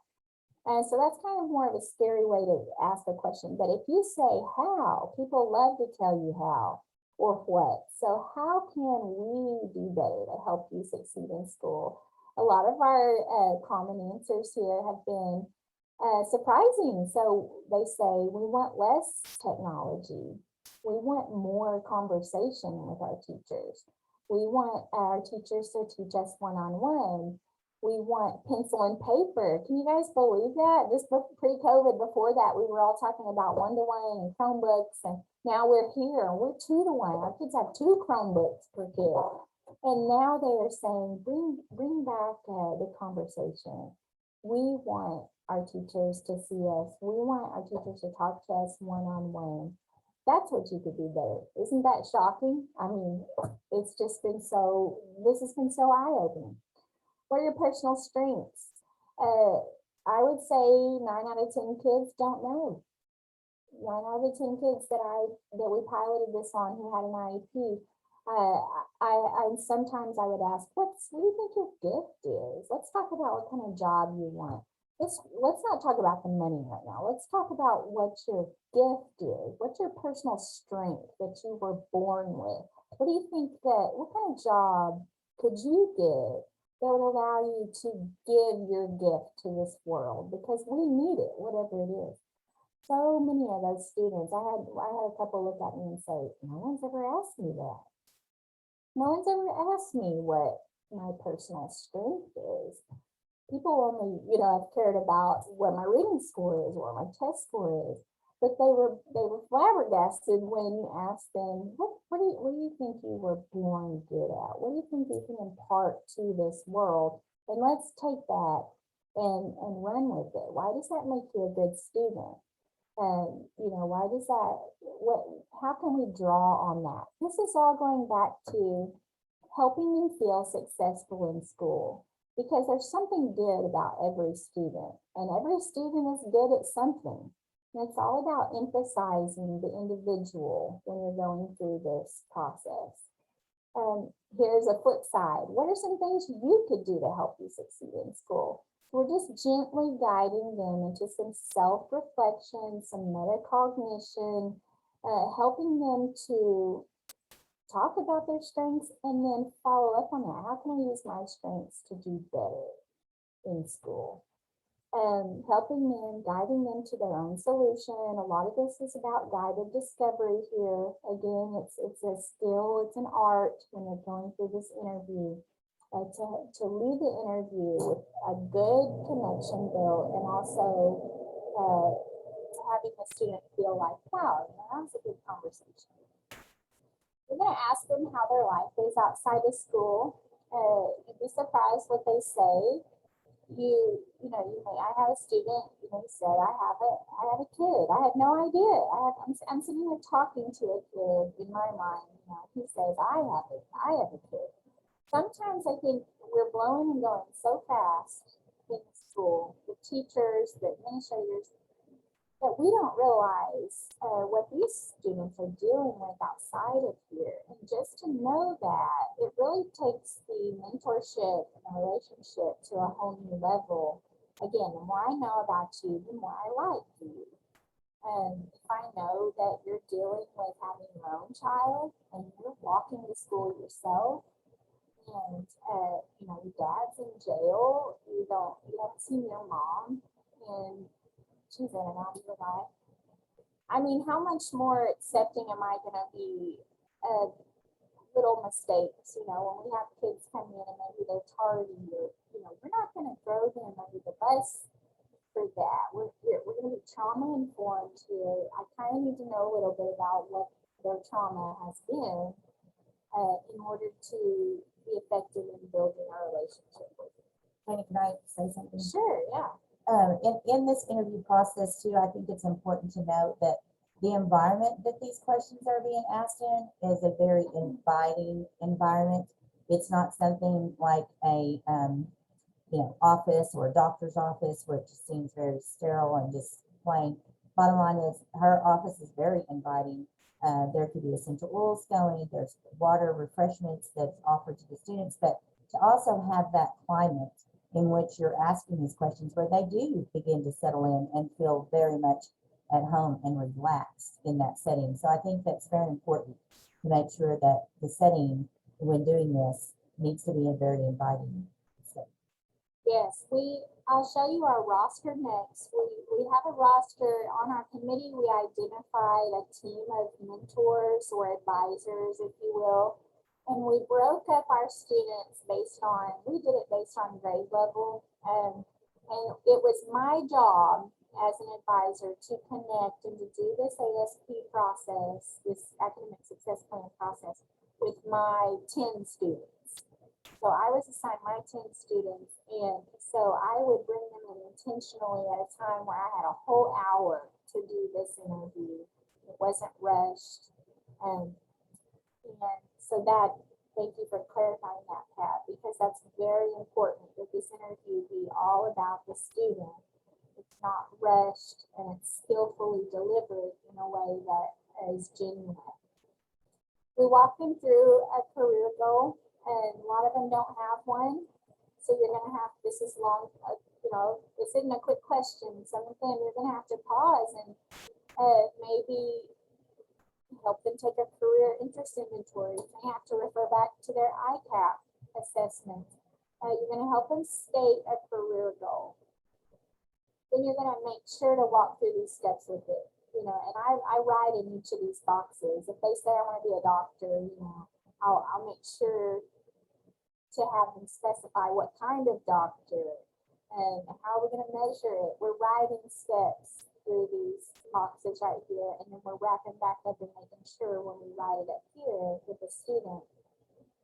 And so that's kind of more of a scary way to ask the question. But if you say how, people love to tell you how or what. So how can we do better to help you succeed in school? A lot of our common answers here have been surprising. So they say we want less technology. We want more conversation with our teachers. We want our teachers to teach us one-on-one. We want pencil and paper. Can you guys believe that? This pre-COVID, before that, we were all talking about one-to-one and Chromebooks, and now we're here and we're 2-to-1. Our kids have 2 Chromebooks per kid. And now they are saying, bring back the conversation. We want our teachers to see us. We want our teachers to talk to us one-on-one. That's what you could do better. Isn't that shocking? I mean, it's just been so, this has been so eye-opening. What are your personal strengths? I would say 9 out of 10 kids don't know. 9 out of 10 kids that we piloted this on who had an IEP. Sometimes I would ask, what do you think your gift is? Let's talk about what kind of job you want. Let's not talk about the money right now. Let's talk about what your gift is. What's your personal strength that you were born with? What do you think what kind of job could you give that would allow you to give your gift to this world? Because we need it, whatever it is. So many of those students, I had a couple look at me and say, no one's ever asked me that. No one's ever asked me what my personal strength is. People only, have cared about what my reading score is or my test score is. But they were flabbergasted when you asked them, what do you think you were born good at? What do you think you can impart to this world? And let's take that and run with it. Why does that make you a good student? And why does that, how can we draw on that? This is all going back to helping them feel successful in school, because there's something good about every student, and every student is good at something. And it's all about emphasizing the individual when you're going through this process. Here's a flip side. What are some things you could do to help you succeed in school? We're just gently guiding them into some self-reflection, some metacognition, helping them to talk about their strengths and then follow up on that. How can I use my strengths to do better in school? Helping them, guiding them to their own solution. A lot of this is about guided discovery here. Again, it's a skill, it's an art when you're going through this interview. To lead the interview with a good connection built, and also having the student feel like, wow, that was a good conversation. We're going to ask them how their life is outside of school. You'd be surprised what they say. I had a student, he said, I have a kid. I had no idea. I'm sitting here talking to a kid in my mind. He says, I have a kid. Sometimes I think we're blowing and going so fast in school, the teachers, the administrators, that we don't realize what these students are dealing with outside of here. And just to know that, it really takes the mentorship and the relationship to a whole new level. Again, the more I know about you, the more I like you. And if I know that you're dealing with having your own child and you're walking to school yourself, and your dad's in jail, you haven't seen your mom, and she's in and out of your life. I mean, how much more accepting am I going to be of little mistakes? When we have kids come in and maybe they're tardy, or we're not going to throw them under the bus for that. We're going to be trauma informed here. I kind of need to know a little bit about what their trauma has been in order to be effective in building our relationship with them. Can I say something? Sure, yeah. In this interview process too, I think it's important to note that the environment that these questions are being asked in is a very inviting environment. It's not something like a office or a doctor's office where it just seems very sterile and just plain. bottom line is her office is very inviting. There could be essential oils going, there's water, refreshments that's offered to the students, but to also have that climate in which you're asking these questions where they do begin to settle in and feel very much at home and relaxed in that setting. So I think that's very important to make sure that the setting when doing this needs to be a very inviting setting. Yes, I'll show you our roster next. We have a roster on our committee. We identified a team of mentors or advisors, if you will. And we broke up our students we did it based on grade level. And it was my job as an advisor to connect and to do this ASP process, this academic success plan process with my 10 students. So I was assigned my 10 students, and so I would bring them in intentionally at a time where I had a whole hour to do this interview. It wasn't rushed. And so thank you for clarifying that, Pat, because that's very important that this interview be all about the student. It's not rushed and it's skillfully delivered in a way that is genuine. We walk them through a career goal, and a lot of them don't have one. So you're going to have, this is long, this isn't a quick question. Some of them you're going to have to pause and maybe help them take a career interest inventory. You may have to refer back to their ICAP assessment. You're going to help them state a career goal. Then you're going to make sure to walk through these steps with it. And I write in each of these boxes. If they say I want to be a doctor, I'll make sure to have them specify what kind of doctor and how we're going to measure it. We're writing steps through these boxes right here, and then we're wrapping back up and making sure when we write it up here with the student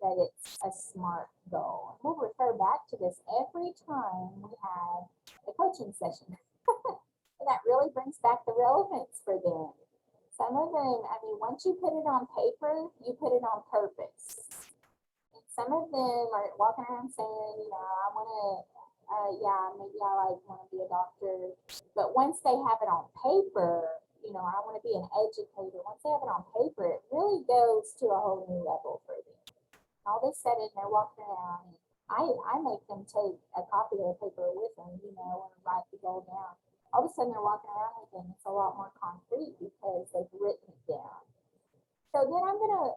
that it's a SMART goal. We'll refer back to this every time we have a coaching session. And that really brings back the relevance for them. Some of them, once you put it on paper, you put it on purpose. And some of them are walking around saying, I want to, maybe I want to be a doctor. But once they have it on paper, I want to be an educator. Once they have it on paper, it really goes to a whole new level for them. All of a sudden, they're walking around. I make them take a copy of the paper with them, and write the goal down. All of a sudden, they're walking around with them. It's a lot more concrete because they've written it down. So then I'm going to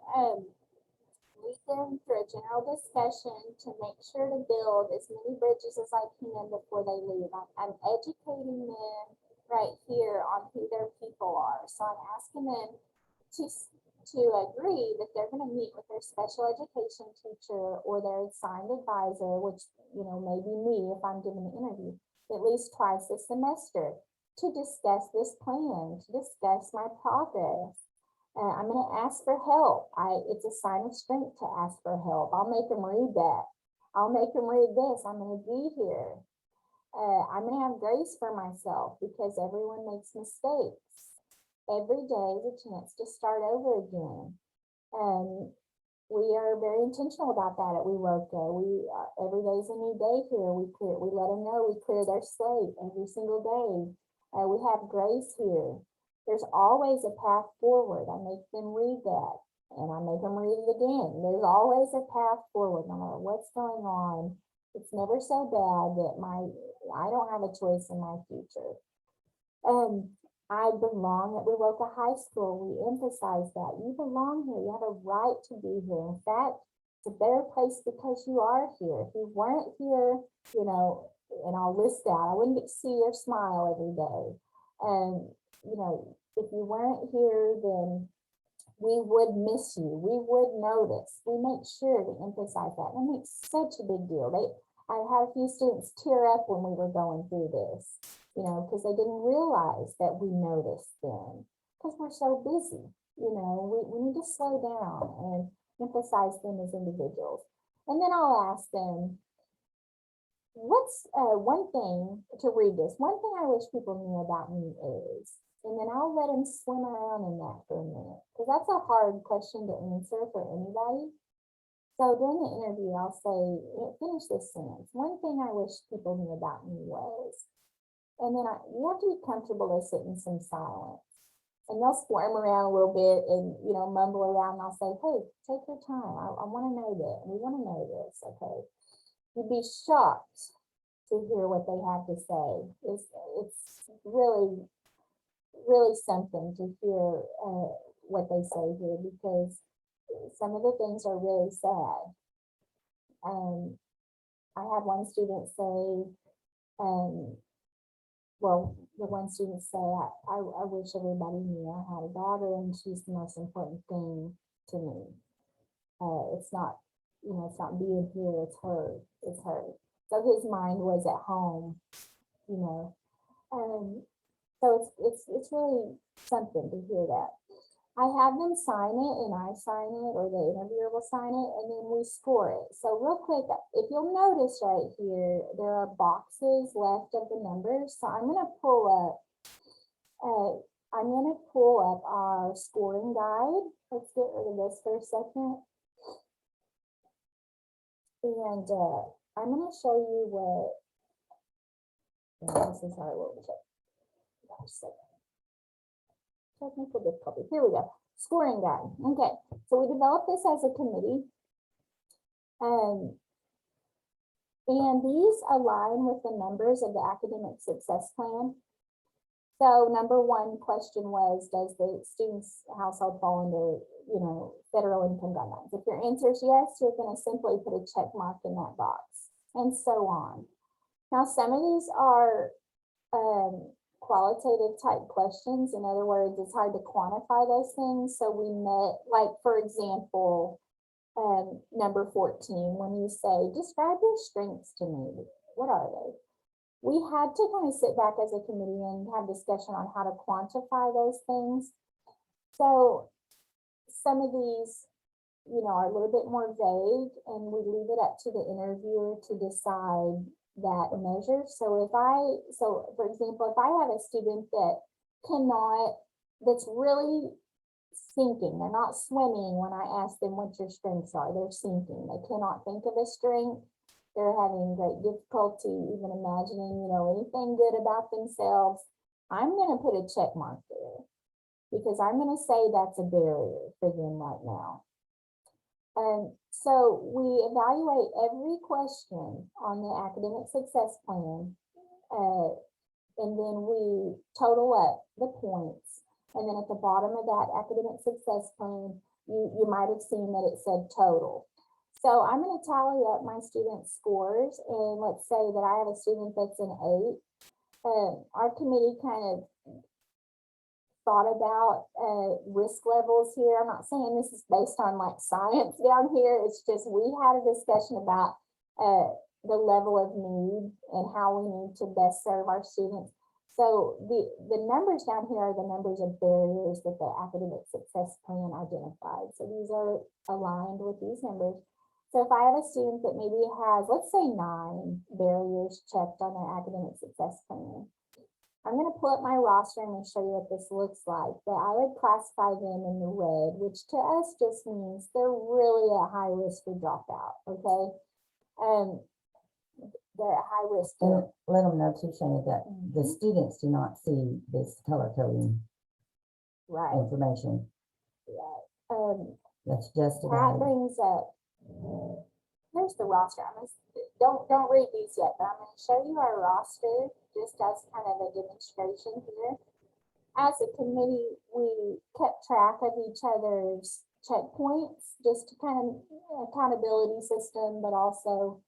lead them through a general discussion to make sure to build as many bridges as I can before they leave. I'm educating them right here on who their people are. So I'm asking them to agree that they're going to meet with their special education teacher or their assigned advisor, which, may be me if I'm giving the interview, at least twice a semester to discuss this plan, to discuss my progress. I'm going to ask for help. It's a sign of strength to ask for help. I'll make them read that. I'll make them read this. I'm going to be here. I'm going to have grace for myself because everyone makes mistakes. Every day is a chance to start over again. And we are very intentional about that at WeWorka. Every day is a new day here. We let them know we clear their slate every single day. We have grace here. There's always a path forward. I make them read that, and I make them read it again. There's always a path forward, no matter what's going on. It's never so bad that I don't have a choice in my future. I belong at WeWorka High School. We emphasize that. You belong here. You have a right to be here. In fact, it's a better place because you are here. If you weren't here, and I'll list out, I wouldn't get to see your smile every day. And, if you weren't here, then we would miss you. We would notice. We make sure to emphasize that. It makes such a big deal. I had a few students tear up when we were going through this, because they didn't realize that we noticed them because we're so busy. We need to slow down and emphasize them as individuals. And then I'll ask them, what's one thing to read this? One thing I wish people knew about me is, and then I'll let them swim around in that for a minute, because that's a hard question to answer for anybody. So during the interview, I'll say, finish this sentence. One thing I wish people knew about me was, And then you have to be comfortable to sit in some silence. And they'll squirm around a little bit and, mumble around. And I'll say, hey, take your time. I want to know that. We want to know this. Okay. You'd be shocked to hear what they have to say. It's really, really something to hear what they say here, because some of the things are really sad. I had one student say, well, the one student say, I wish everybody knew I had a daughter and she's the most important thing to me. It's not, it's not being here, it's her, it's her. So his mind was at home, so it's really something to hear that. I have them sign it and I sign it, or the interviewer will sign it, and then we score it. So real quick, if you'll notice right here, there are boxes left of the numbers. So I'm going to pull up our scoring guide. Let's get rid of this for a second. And I'm going to show you what, this is our little check. Technical difficulty. Here we go. Scoring guide. Okay. So we developed this as a committee. And these align with the numbers of the academic success plan. So number one question was, does the student's household fall under, federal income guidelines? If your answer is yes, you're going to simply put a check mark in that box, and so on. Now, some of these are qualitative type questions. In other words, it's hard to quantify those things. So we met, like, for example, number 14, when you say, describe your strengths to me, what are they? We had to kind of sit back as a committee and have discussion on how to quantify those things. So some of these, are a little bit more vague, and we leave it up to the interviewer to decide that measure. So for example, if I have a student that's really sinking, they're not swimming when I ask them what your strengths are, they're sinking, they cannot think of a strength, they're having great difficulty even imagining, anything good about themselves, I'm going to put a check mark there, because I'm going to say that's a barrier for them right now. And so we evaluate every question on the academic success plan, and then we total up the points. And then at the bottom of that academic success plan, you might have seen that it said total. So I'm going to tally up my students' scores, and let's say that I have a student that's an 8. Our committee kind of thought about risk levels here. I'm not saying this is based on like science down here. It's just we had a discussion about the level of need and how we need to best serve our students. So the numbers down here are the numbers of barriers that the academic success plan identified. So these are aligned with these numbers. So if I have a student that maybe has, let's say, 9 barriers checked on their academic success plan, I'm going to pull up my roster and show you what this looks like. But I would classify them in the red, which to us just means they're really at high risk for dropout. Okay. They're at high risk. Let them know too, Shani, that the students do not see this color coding information. Right. That's just that brings up. Here's the roster. Don't read these yet, but I'm going to show you our roster just as kind of a demonstration here. As a committee, we kept track of each other's checkpoints, just to kind of accountability system, but also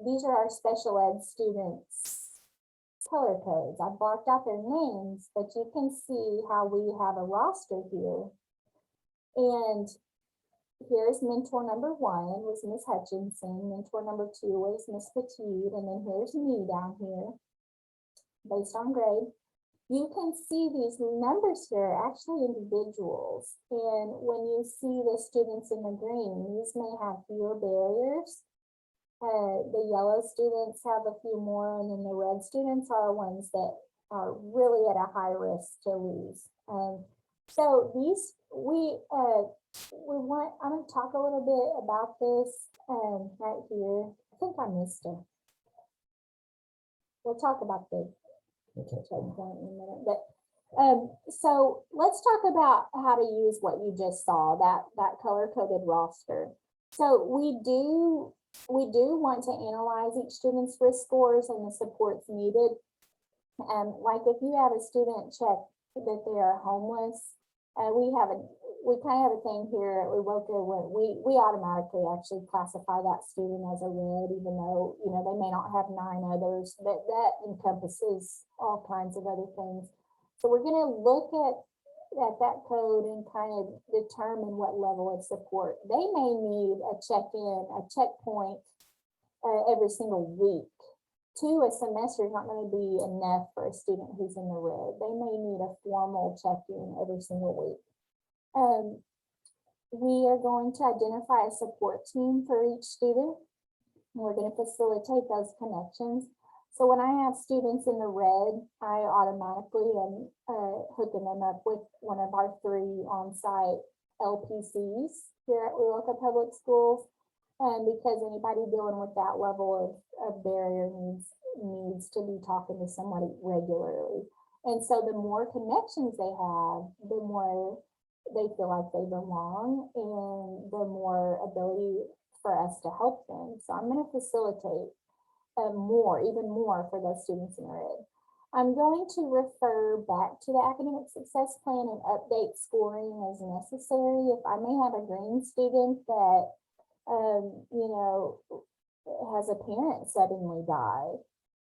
these are our special ed students' color codes. I blocked out their names, but you can see how we have a roster here. And here's mentor number 1 was Miss Hutchinson. Mentor number 2 was Miss Petit. And then here's me down here based on grade. You can see these numbers here are actually individuals. And when you see the students in the green, these may have fewer barriers. The yellow students have a few more, and then the red students are ones that are really at a high risk to lose. So these, I'm going to talk a little bit about this right here. I think I missed it. we'll talk about the Okay. checkpoint in a minute, but so let's talk about how to use what you just saw, that color-coded roster. So we do want to analyze each student's risk scores and the supports needed. Like if you have a student check that they are homeless, we kind of have a thing here at Wewoka where we automatically actually classify that student as a red, even though, you know, they may not have 9 others, but that encompasses all kinds of other things. So we're going to look at that code and kind of determine what level of support. They may need a checkpoint every single week. 2 a semester is not going to be enough for a student who's in the red. They may need a formal check-in every single week. We are going to identify a support team for each student. And we're going to facilitate those connections. So when I have students in the red, I automatically am hooking them up with one of our 3 on-site LPCs here at Wewoka Public Schools. And because anybody dealing with that level of barrier needs to be talking to somebody regularly. And so the more connections they have, the more they feel like they belong and the more ability for us to help them. So I'm going to facilitate even more for those students in red. I'm going to refer back to the academic success plan and update scoring as necessary. If I may have a green student that, you know, has a parent suddenly die,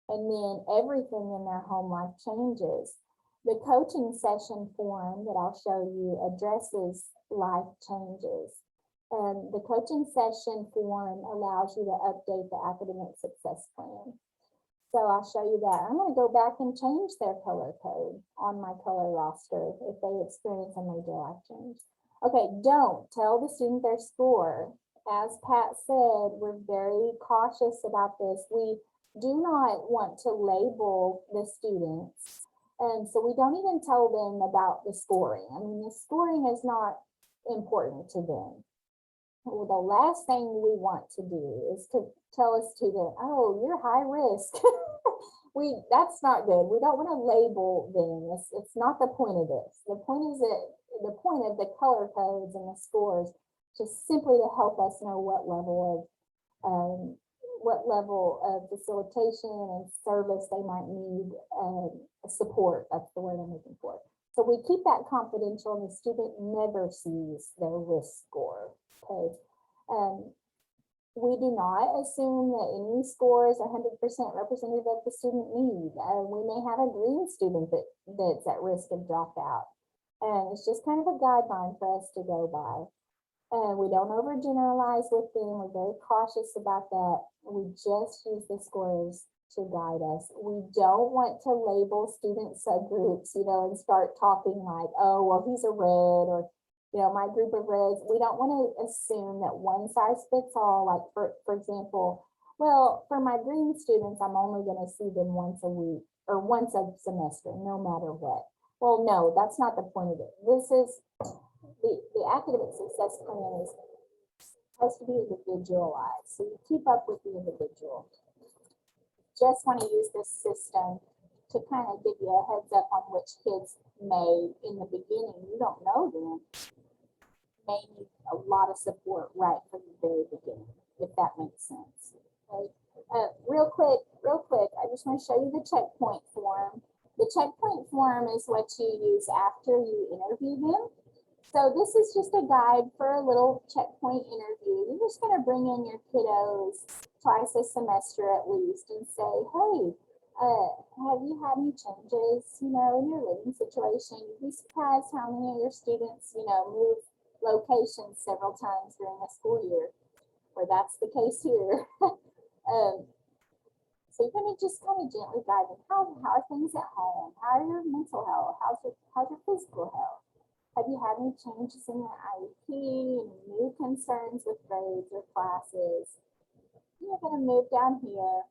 and then everything in their home life changes. The coaching session form that I'll show you addresses life changes. The coaching session form allows you to update the academic success plan. So I'll show you that. I'm going to go back and change their color code on my color roster if they experience a major life change. Okay, don't tell the student their score. As Pat said, we're very cautious about this. We do not want to label the students. And so we don't even tell them about the scoring. I mean, the scoring is not important to them. Well, the last thing we want to do is to tell a student, oh, you're high risk. That's not good. We don't want to label them. It's not the point of this. The point is that the point of the color codes and the scores just simply to help us know what level of facilitation and service they might need support. That's the word I'm looking for. So we keep that confidential and the student never sees their risk score. Okay. We do not assume that any score is 100% representative of the student need. We may have a green student that's at risk of dropout. And it's just kind of a guideline for us to go by. We don't overgeneralize with them. We're very cautious about that. We just use the scores to guide us. We don't want to label student subgroups, you know, and start talking like, oh, well, he's a red, or, you know, my group of reds. We don't want to assume that one size fits all. Like, for example, well, for my green students, I'm only going to see them once a week or once a semester, no matter what. Well, no, that's not the point of it. This is the academic success plan is supposed to be individualized. So you keep up with the individual. Just want to use this system to kind of give you a heads up on which kids may, in the beginning, you don't know them, may need a lot of support right from the very beginning, if that makes sense. Okay. Real quick, I just want to show you the checkpoint form. The checkpoint form is what you use after you interview them. So this is just a guide for a little checkpoint interview. You're just going to bring in your kiddos twice a semester at least and say, hey, have you had any changes, you know, in your living situation? You'd be surprised how many of your students, you know, move locations several times during the school year, or that's the case here. So you're going to just kind of gently guide them. How are things at home? How are your mental health? How's your physical health? Have you had any changes in your IEP? Any new concerns with grades or classes? You're going to move down here.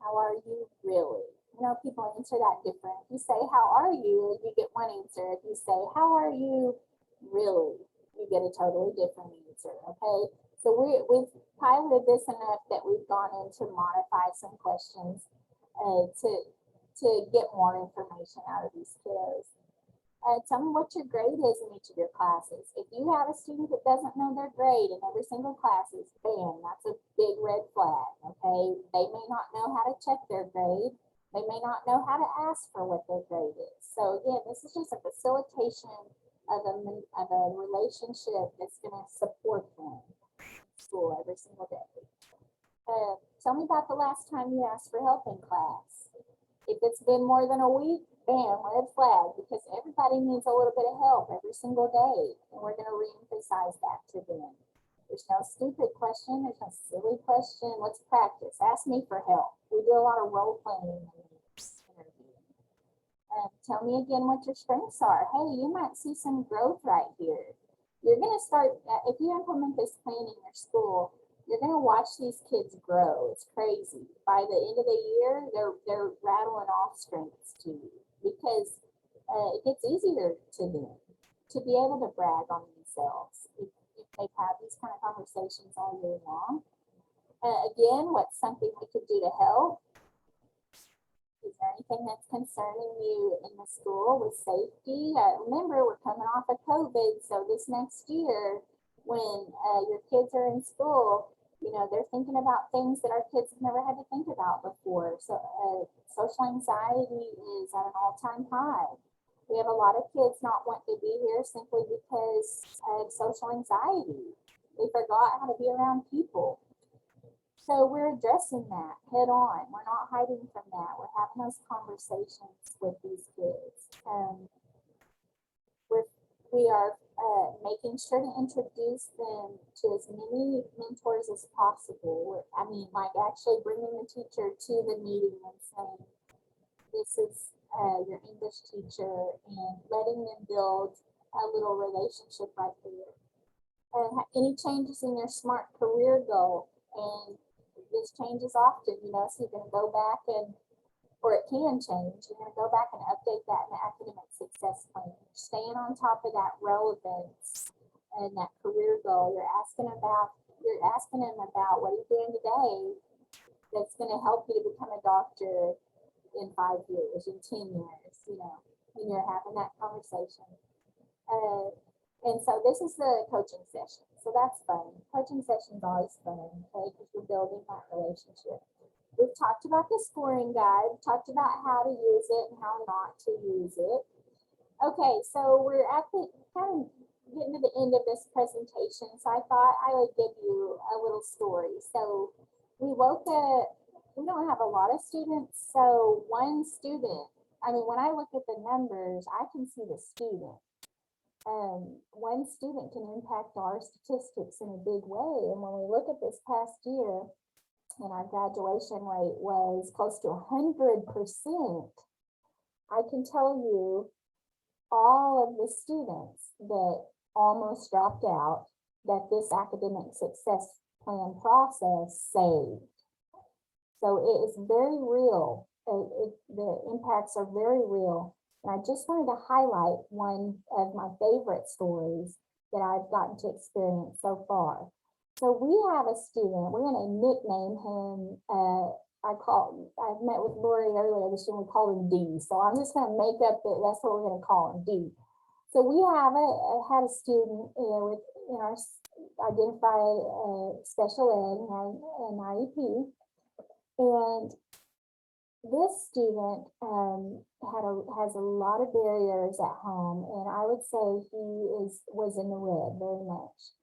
How are you really? You know, people answer that different. If you say, how are you? You get one answer. If you say, how are you really? You get a totally different answer, okay? So we've piloted this enough that we've gone in to modify some questions. to get more information out of these kiddos. Tell me what your grade is in each of your classes. If you have a student that doesn't know their grade in every single class, bam, that's a big red flag, okay? They may not know how to check their grade. They may not know how to ask for what their grade is. So again, this is just a facilitation of a relationship that's gonna support them in school every single day. Tell me about the last time you asked for help in class. If it's been more than a week, bam, red flag, because everybody needs a little bit of help every single day. And we're going to reemphasize that to them. There's no stupid question. There's no silly question. Let's practice. Ask me for help. We do a lot of role playing in this interview. Tell me again what your strengths are. Hey, you might see some growth right here. You're going to start, if you implement this plan in your school, you're gonna watch these kids grow. It's crazy. By the end of the year, they're rattling off strengths to you because it gets easier to them to be able to brag on themselves if they've had these kind of conversations all year long. Again, what's something we could do to help? Is there anything that's concerning you in the school with safety? Remember, we're coming off of COVID, so this next year, when your kids are in school, you know, they're thinking about things that our kids have never had to think about before. So social anxiety is at an all-time high. We have a lot of kids not wanting to be here simply because of social anxiety. They forgot how to be around people. So we're addressing that head on. We're not hiding from that. We're having those conversations with these kids. We are making sure to introduce them to as many mentors as possible. I mean, like actually bringing the teacher to the meeting and saying, this is your English teacher, and letting them build a little relationship right there. Any changes in their SMART career goal, and this changes often, you know, so you can go back and, or it can change, you're going to go back and update that in the academic success plan. You're staying on top of that relevance and that career goal. You're asking them about what are you doing today that's going to help you to become a doctor in 5 years, in 10 years, you know, when you're having that conversation. And so this is the coaching session. So that's fun. Coaching session is always fun, okay, because you're building that relationship. We've talked about the scoring guide, talked about how to use it and how not to use it. Okay, so we're at the kind of getting to the end of this presentation. So I thought I would give you a little story. So we don't have a lot of students. So one student, I mean, when I look at the numbers, I can see the student. One student can impact our statistics in a big way. And when we look at this past year, and our graduation rate was close to 100%, I can tell you all of the students that almost dropped out that this academic success plan process saved. So it is very real. The impacts are very real. And I just wanted to highlight one of my favorite stories that I've gotten to experience so far. So we have a student, we're going to nickname him, I met with Lori earlier this year, we call him D. So I'm just going to make up that that's what we're going to call him, D. So we had a student in our identified special ed and an IEP. And this student has a lot of barriers at home, and I would say he was in the red very much.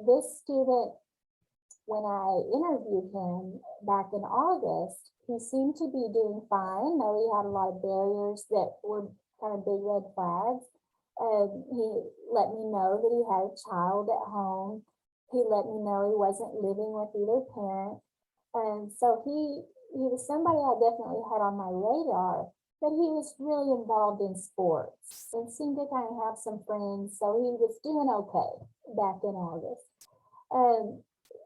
This student, when I interviewed him back in August, he seemed to be doing fine, though he had a lot of barriers that were kind of big red flags. He let me know that he had a child at home. He let me know he wasn't living with either parent. And so he was somebody I definitely had on my radar, but he was really involved in sports and seemed to kind of have some friends. So he was doing okay back in August.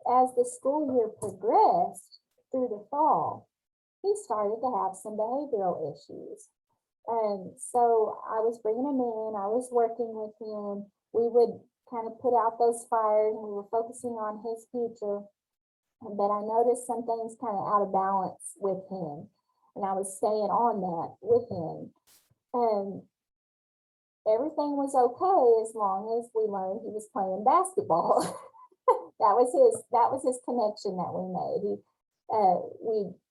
As the school year progressed through the fall, he started to have some behavioral issues. And so I was bringing him in, I was working with him. We would kind of put out those fires and we were focusing on his future. but I noticed some things kind of out of balance with him, and I was staying on that with him. And everything was okay as long as we learned he was playing basketball. That was his connection that we made.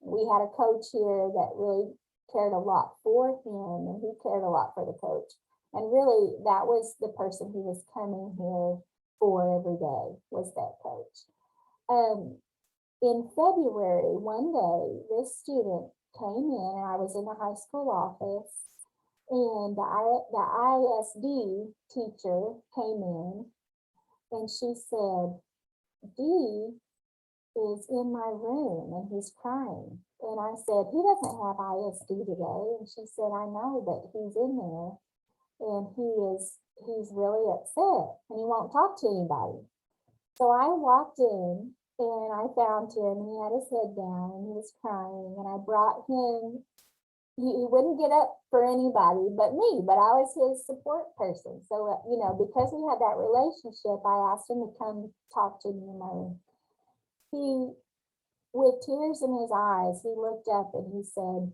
We had a coach here that really cared a lot for him, and he cared a lot for the coach. And really, that was the person he was coming here for every day, was that coach. In February, one day, this student came in, and I was in the high school office, and the ISD teacher came in, and she said, "D is in my room and he's crying." And I said, "He doesn't have ISD today." And she said, "I know, but he's in there and he's really upset and he won't talk to anybody." So I walked in and I found him, and he had his head down and he was crying, and I brought him. He wouldn't get up for anybody but me, but I was his support person. So, because we had that relationship, I asked him to come talk to me in my room. He, with tears in his eyes, he looked up and he said,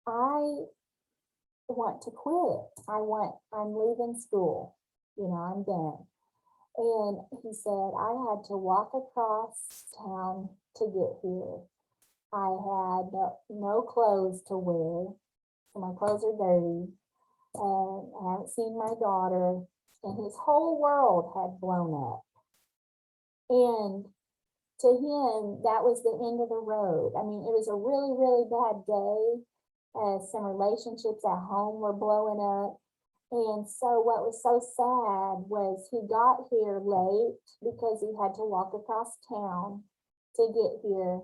"I want to quit. I'm leaving school. I'm done." And he said, "I had to walk across town to get here. I had no clothes to wear, so my clothes are dirty. I haven't seen my daughter," and his whole world had blown up. And to him, that was the end of the road. I mean, it was a really, really bad day. Some relationships at home were blowing up. And so what was so sad was he got here late because he had to walk across town to get here,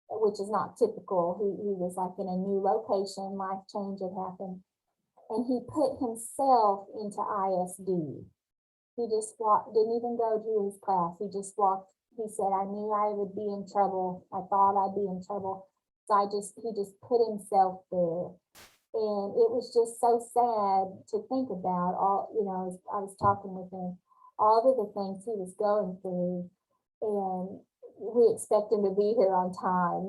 which is not typical. He was like in a new location, life change had happened. And he put himself into ISD. He just walked, didn't even go to his class. He just walked. He said, "I knew I would be in trouble. I thought I'd be in trouble." So he just put himself there. And it was just so sad to think about all, I was talking with him, all of the things he was going through. And we expect him to be here on time.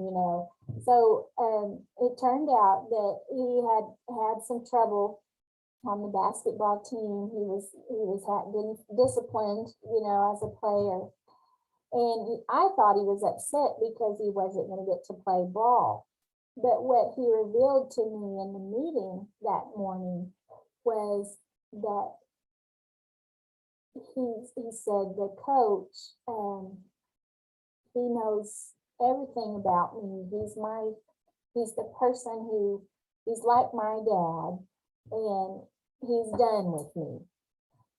So it turned out that he had some trouble on the basketball team. He was getting disciplined, as a player. And I thought he was upset because he wasn't going to get to play ball. But what he revealed to me in the meeting that morning was that he said, "The coach, he knows everything about me. He's the person he's like my dad, and he's done with me.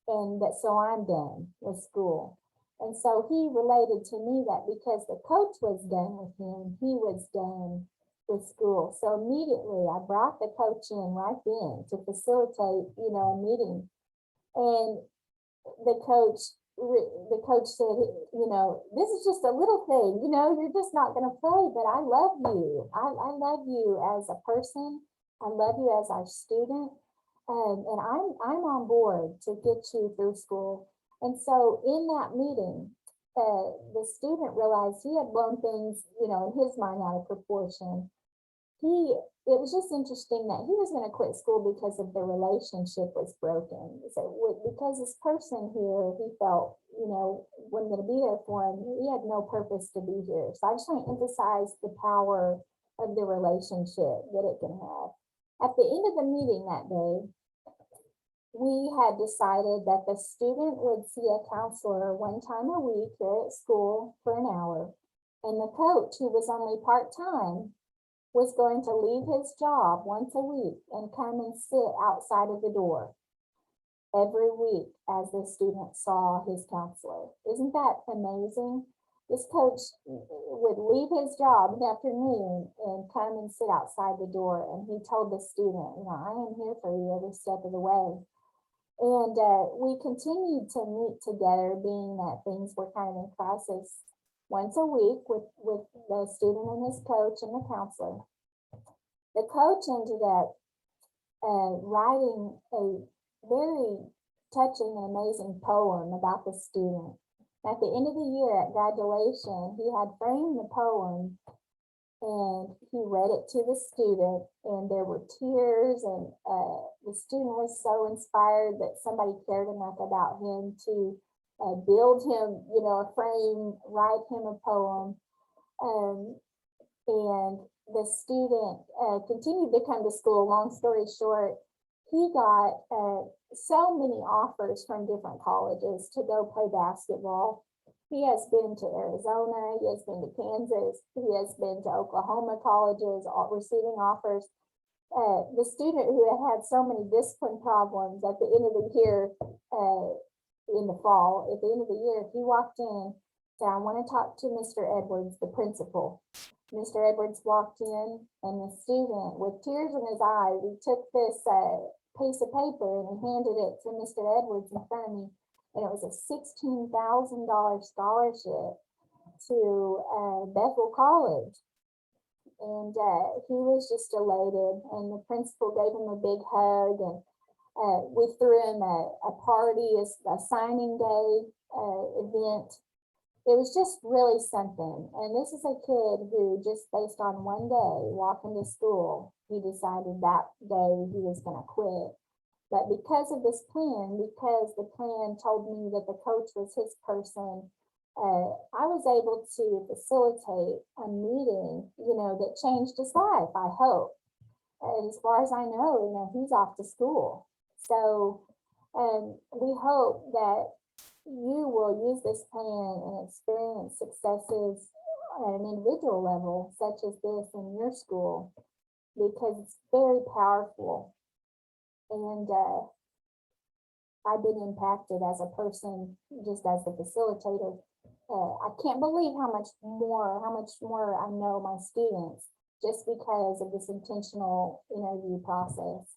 And so I'm done with school." And so he related to me that because the coach was done with him, he was done with school. So immediately I brought the coach in right then to facilitate, a meeting. And the coach said, "This is just a little thing, you're just not going to play, but I love you. I love you as a person. I love you as our student. And I'm on board to get you through school." And so in that meeting, the student realized he had blown things, in his mind out of proportion. It was just interesting that he was going to quit school because of the relationship was broken. So because this person here, he felt, wasn't going to be there for him, he had no purpose to be here. So I just want to emphasize the power of the relationship that it can have. At the end of the meeting that day, we had decided that the student would see a counselor one time a week here at school for an hour. And the coach, who was only part-time, was going to leave his job once a week and come and sit outside of the door every week as the student saw his counselor. Isn't that amazing? This coach would leave his job in the afternoon and come and sit outside the door. And he told the student, "I am here for you every step of the way." And we continued to meet together, being that things were kind of in crisis, once a week with the student and his coach and the counselor. The coach ended up writing a very touching and amazing poem about the student. At the end of the year at graduation, he had framed the poem and he read it to the student, and there were tears, and the student was so inspired that somebody cared enough about him to build him, a frame, write him a poem. And the student continued to come to school. Long story short, he got so many offers from different colleges to go play basketball. He has been to Arizona, he has been to Kansas, he has been to Oklahoma colleges, receiving offers. The student who had so many discipline problems at the end of the year, in the fall, at the end of the year, he walked in, said, "I want to talk to Mr. Edwards, the principal." Mr. Edwards walked in, and the student, with tears in his eyes, he took this piece of paper and he handed it to Mr. Edwards in front of me, and it was a $16,000 scholarship to Bethel College. And he was just elated, and the principal gave him a big hug, and we threw him a party, a signing day event. It was just really something. And this is a kid who, just based on one day walking to school, he decided that day he was going to quit. But because of this plan, because the plan told me that the coach was his person, I was able to facilitate a meeting, that changed his life, I hope. As far as I know, he's off to school. So we hope that you will use this plan and experience successes at an individual level, such as this in your school, because it's very powerful. And I've been impacted as a person, just as the facilitator. I can't believe how much more I know my students just because of this intentional interview process.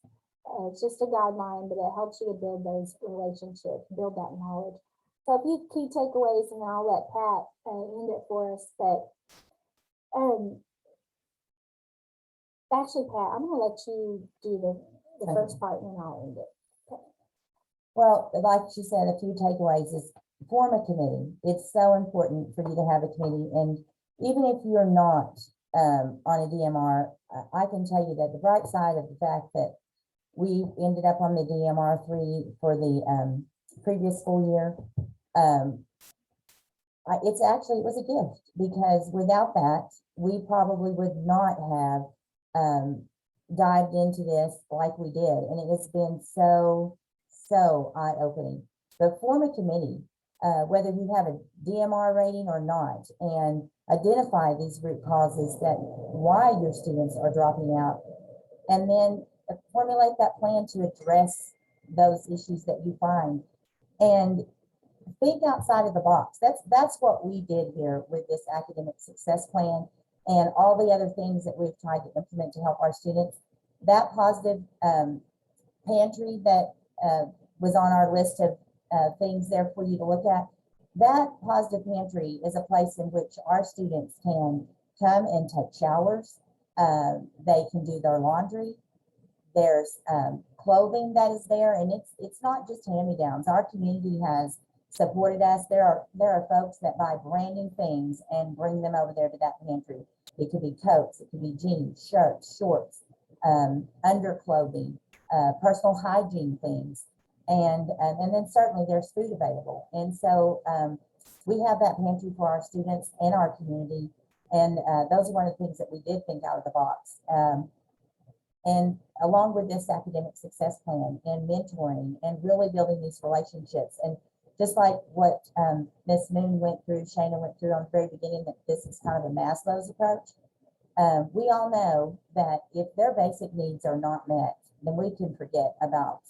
It's just a guideline, but it helps you to build those relationships, build that knowledge. So a few key takeaways, and I'll let Pat end it for us. But actually, Pat, I'm going to let you do the first part, and then I'll end it. Well, like she said, a few takeaways is form a committee. It's so important for you to have a committee. And even if you're not on a DMR, I can tell you that the bright side of the fact that we ended up on the DMR 3 for the previous school year, it was a gift, because without that, we probably would not have dived into this like we did. And it has been so eye-opening. But form a committee, whether you have a DMR rating or not, and identify these root causes that why your students are dropping out, and then formulate that plan to address those issues that you find, and think outside of the box. That's what we did here with this academic success plan and all the other things that we've tried to implement to help our students. That positive pantry that was on our list of things there for you to look at, that positive pantry is a place in which our students can come and take showers. They can do their laundry. There's clothing that is there, and it's not just hand-me-downs. Our community has supported us. There are folks that buy brand new things and bring them over there to that pantry. It could be coats, it could be jeans, shirts, shorts, underclothing, personal hygiene things, and then certainly there's food available. And so we have that pantry for our students and our community, and those are one of the things that we did think out of the box. And along with this academic success plan and mentoring and really building these relationships, and just like what Ms. Moon went through, Shana went through on the very beginning, that this is kind of a Maslow's approach. We all know that if their basic needs are not met, then we can forget about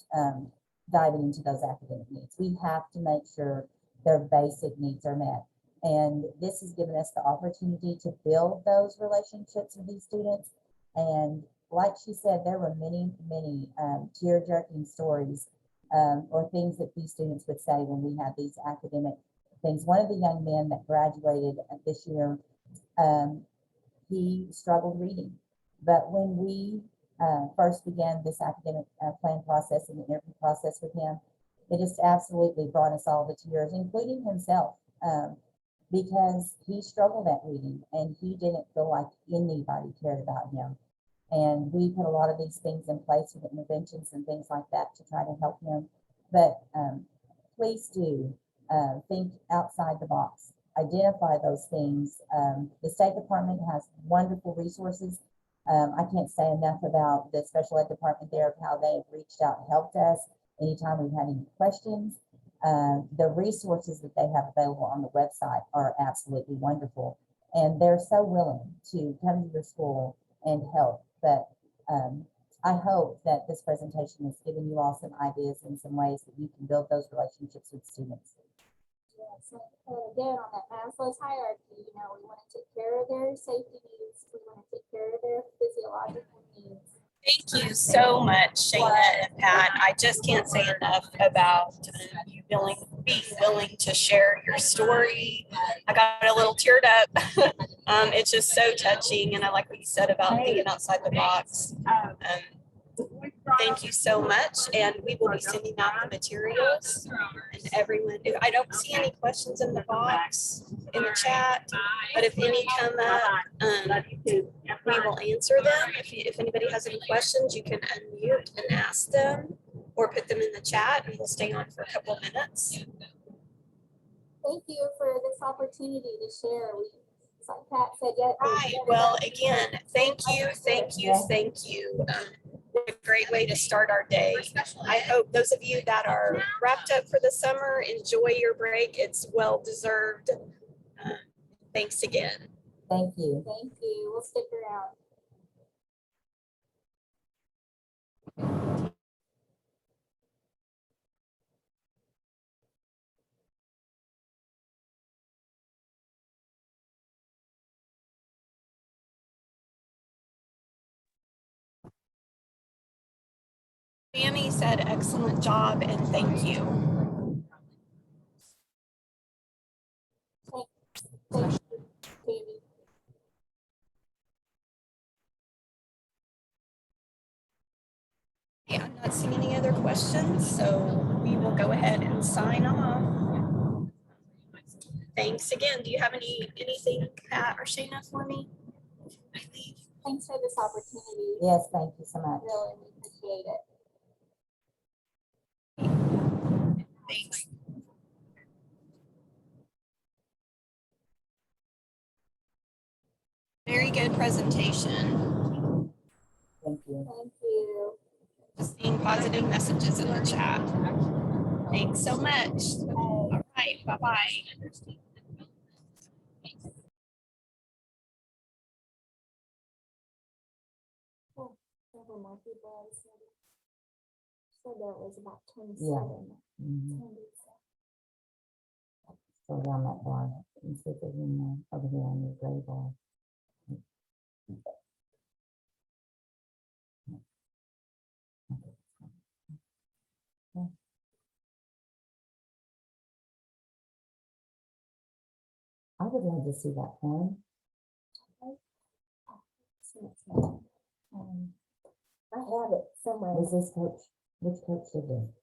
diving into those academic needs. We have to make sure their basic needs are met. And this has given us the opportunity to build those relationships with these students. And like she said, there were many tear-jerking stories or things that these students would say when we had these academic things. One of the young men that graduated this year, he struggled reading. But when we first began this academic plan process and the interview process with him, it just absolutely brought us all to tears, including himself. because he struggled at reading and he didn't feel like anybody cared about him. And we put a lot of these things in place with interventions and things like that to try to help him. But please do think outside the box, identify those things. The State Department has wonderful resources. I can't say enough about the special ed department there, of how they have reached out and helped us anytime we've had any questions. The resources that they have available on the website are absolutely wonderful. And they're so willing to come to your school and help. But I hope that this presentation has given you all some ideas and some ways that you can build those relationships with students. Yes, and again, on that Maslow's hierarchy, we want to take care of their safety needs, we want to take care of their physiological needs. Thank you so much, Shayna and Pat. I just can't say enough about you being willing to share your story. I got a little teared up. It's just so touching, and I like what you said about thinking outside the box. Thank you so much, and we will be sending out the materials. And everyone, I don't see any questions in the box in the chat, but if any come up, we will answer them. If anybody has any questions, you can unmute and ask them, or put them in the chat, and we'll stay on for a couple of minutes. Thank you for this opportunity to share. It's like Pat said, yeah. Right. Well, again, thank you. What a great way to start our day. I hope those of you that are wrapped up for the summer, enjoy your break. It's well deserved. Thanks again. Thank you. Thank you. We'll stick around. Annie said, excellent job and thank you. Thank you, Jamie. Yeah, I'm not seeing any other questions, so we will go ahead and sign off. Thanks again. Do you have anything, Pat or Shayna, for me? Thanks for this opportunity. Yes, thank you so much. Really, we appreciate it. Thanks. Very good presentation. Thank you. Thank you. Just seeing positive messages in the chat. Thanks so much. All right, bye-bye. Several more people said there was about 27. Mhm. So around that bar, and see if there's any more over here on your gray bar. I would love to see that one. I have it somewhere. Was this coach, which coach did this?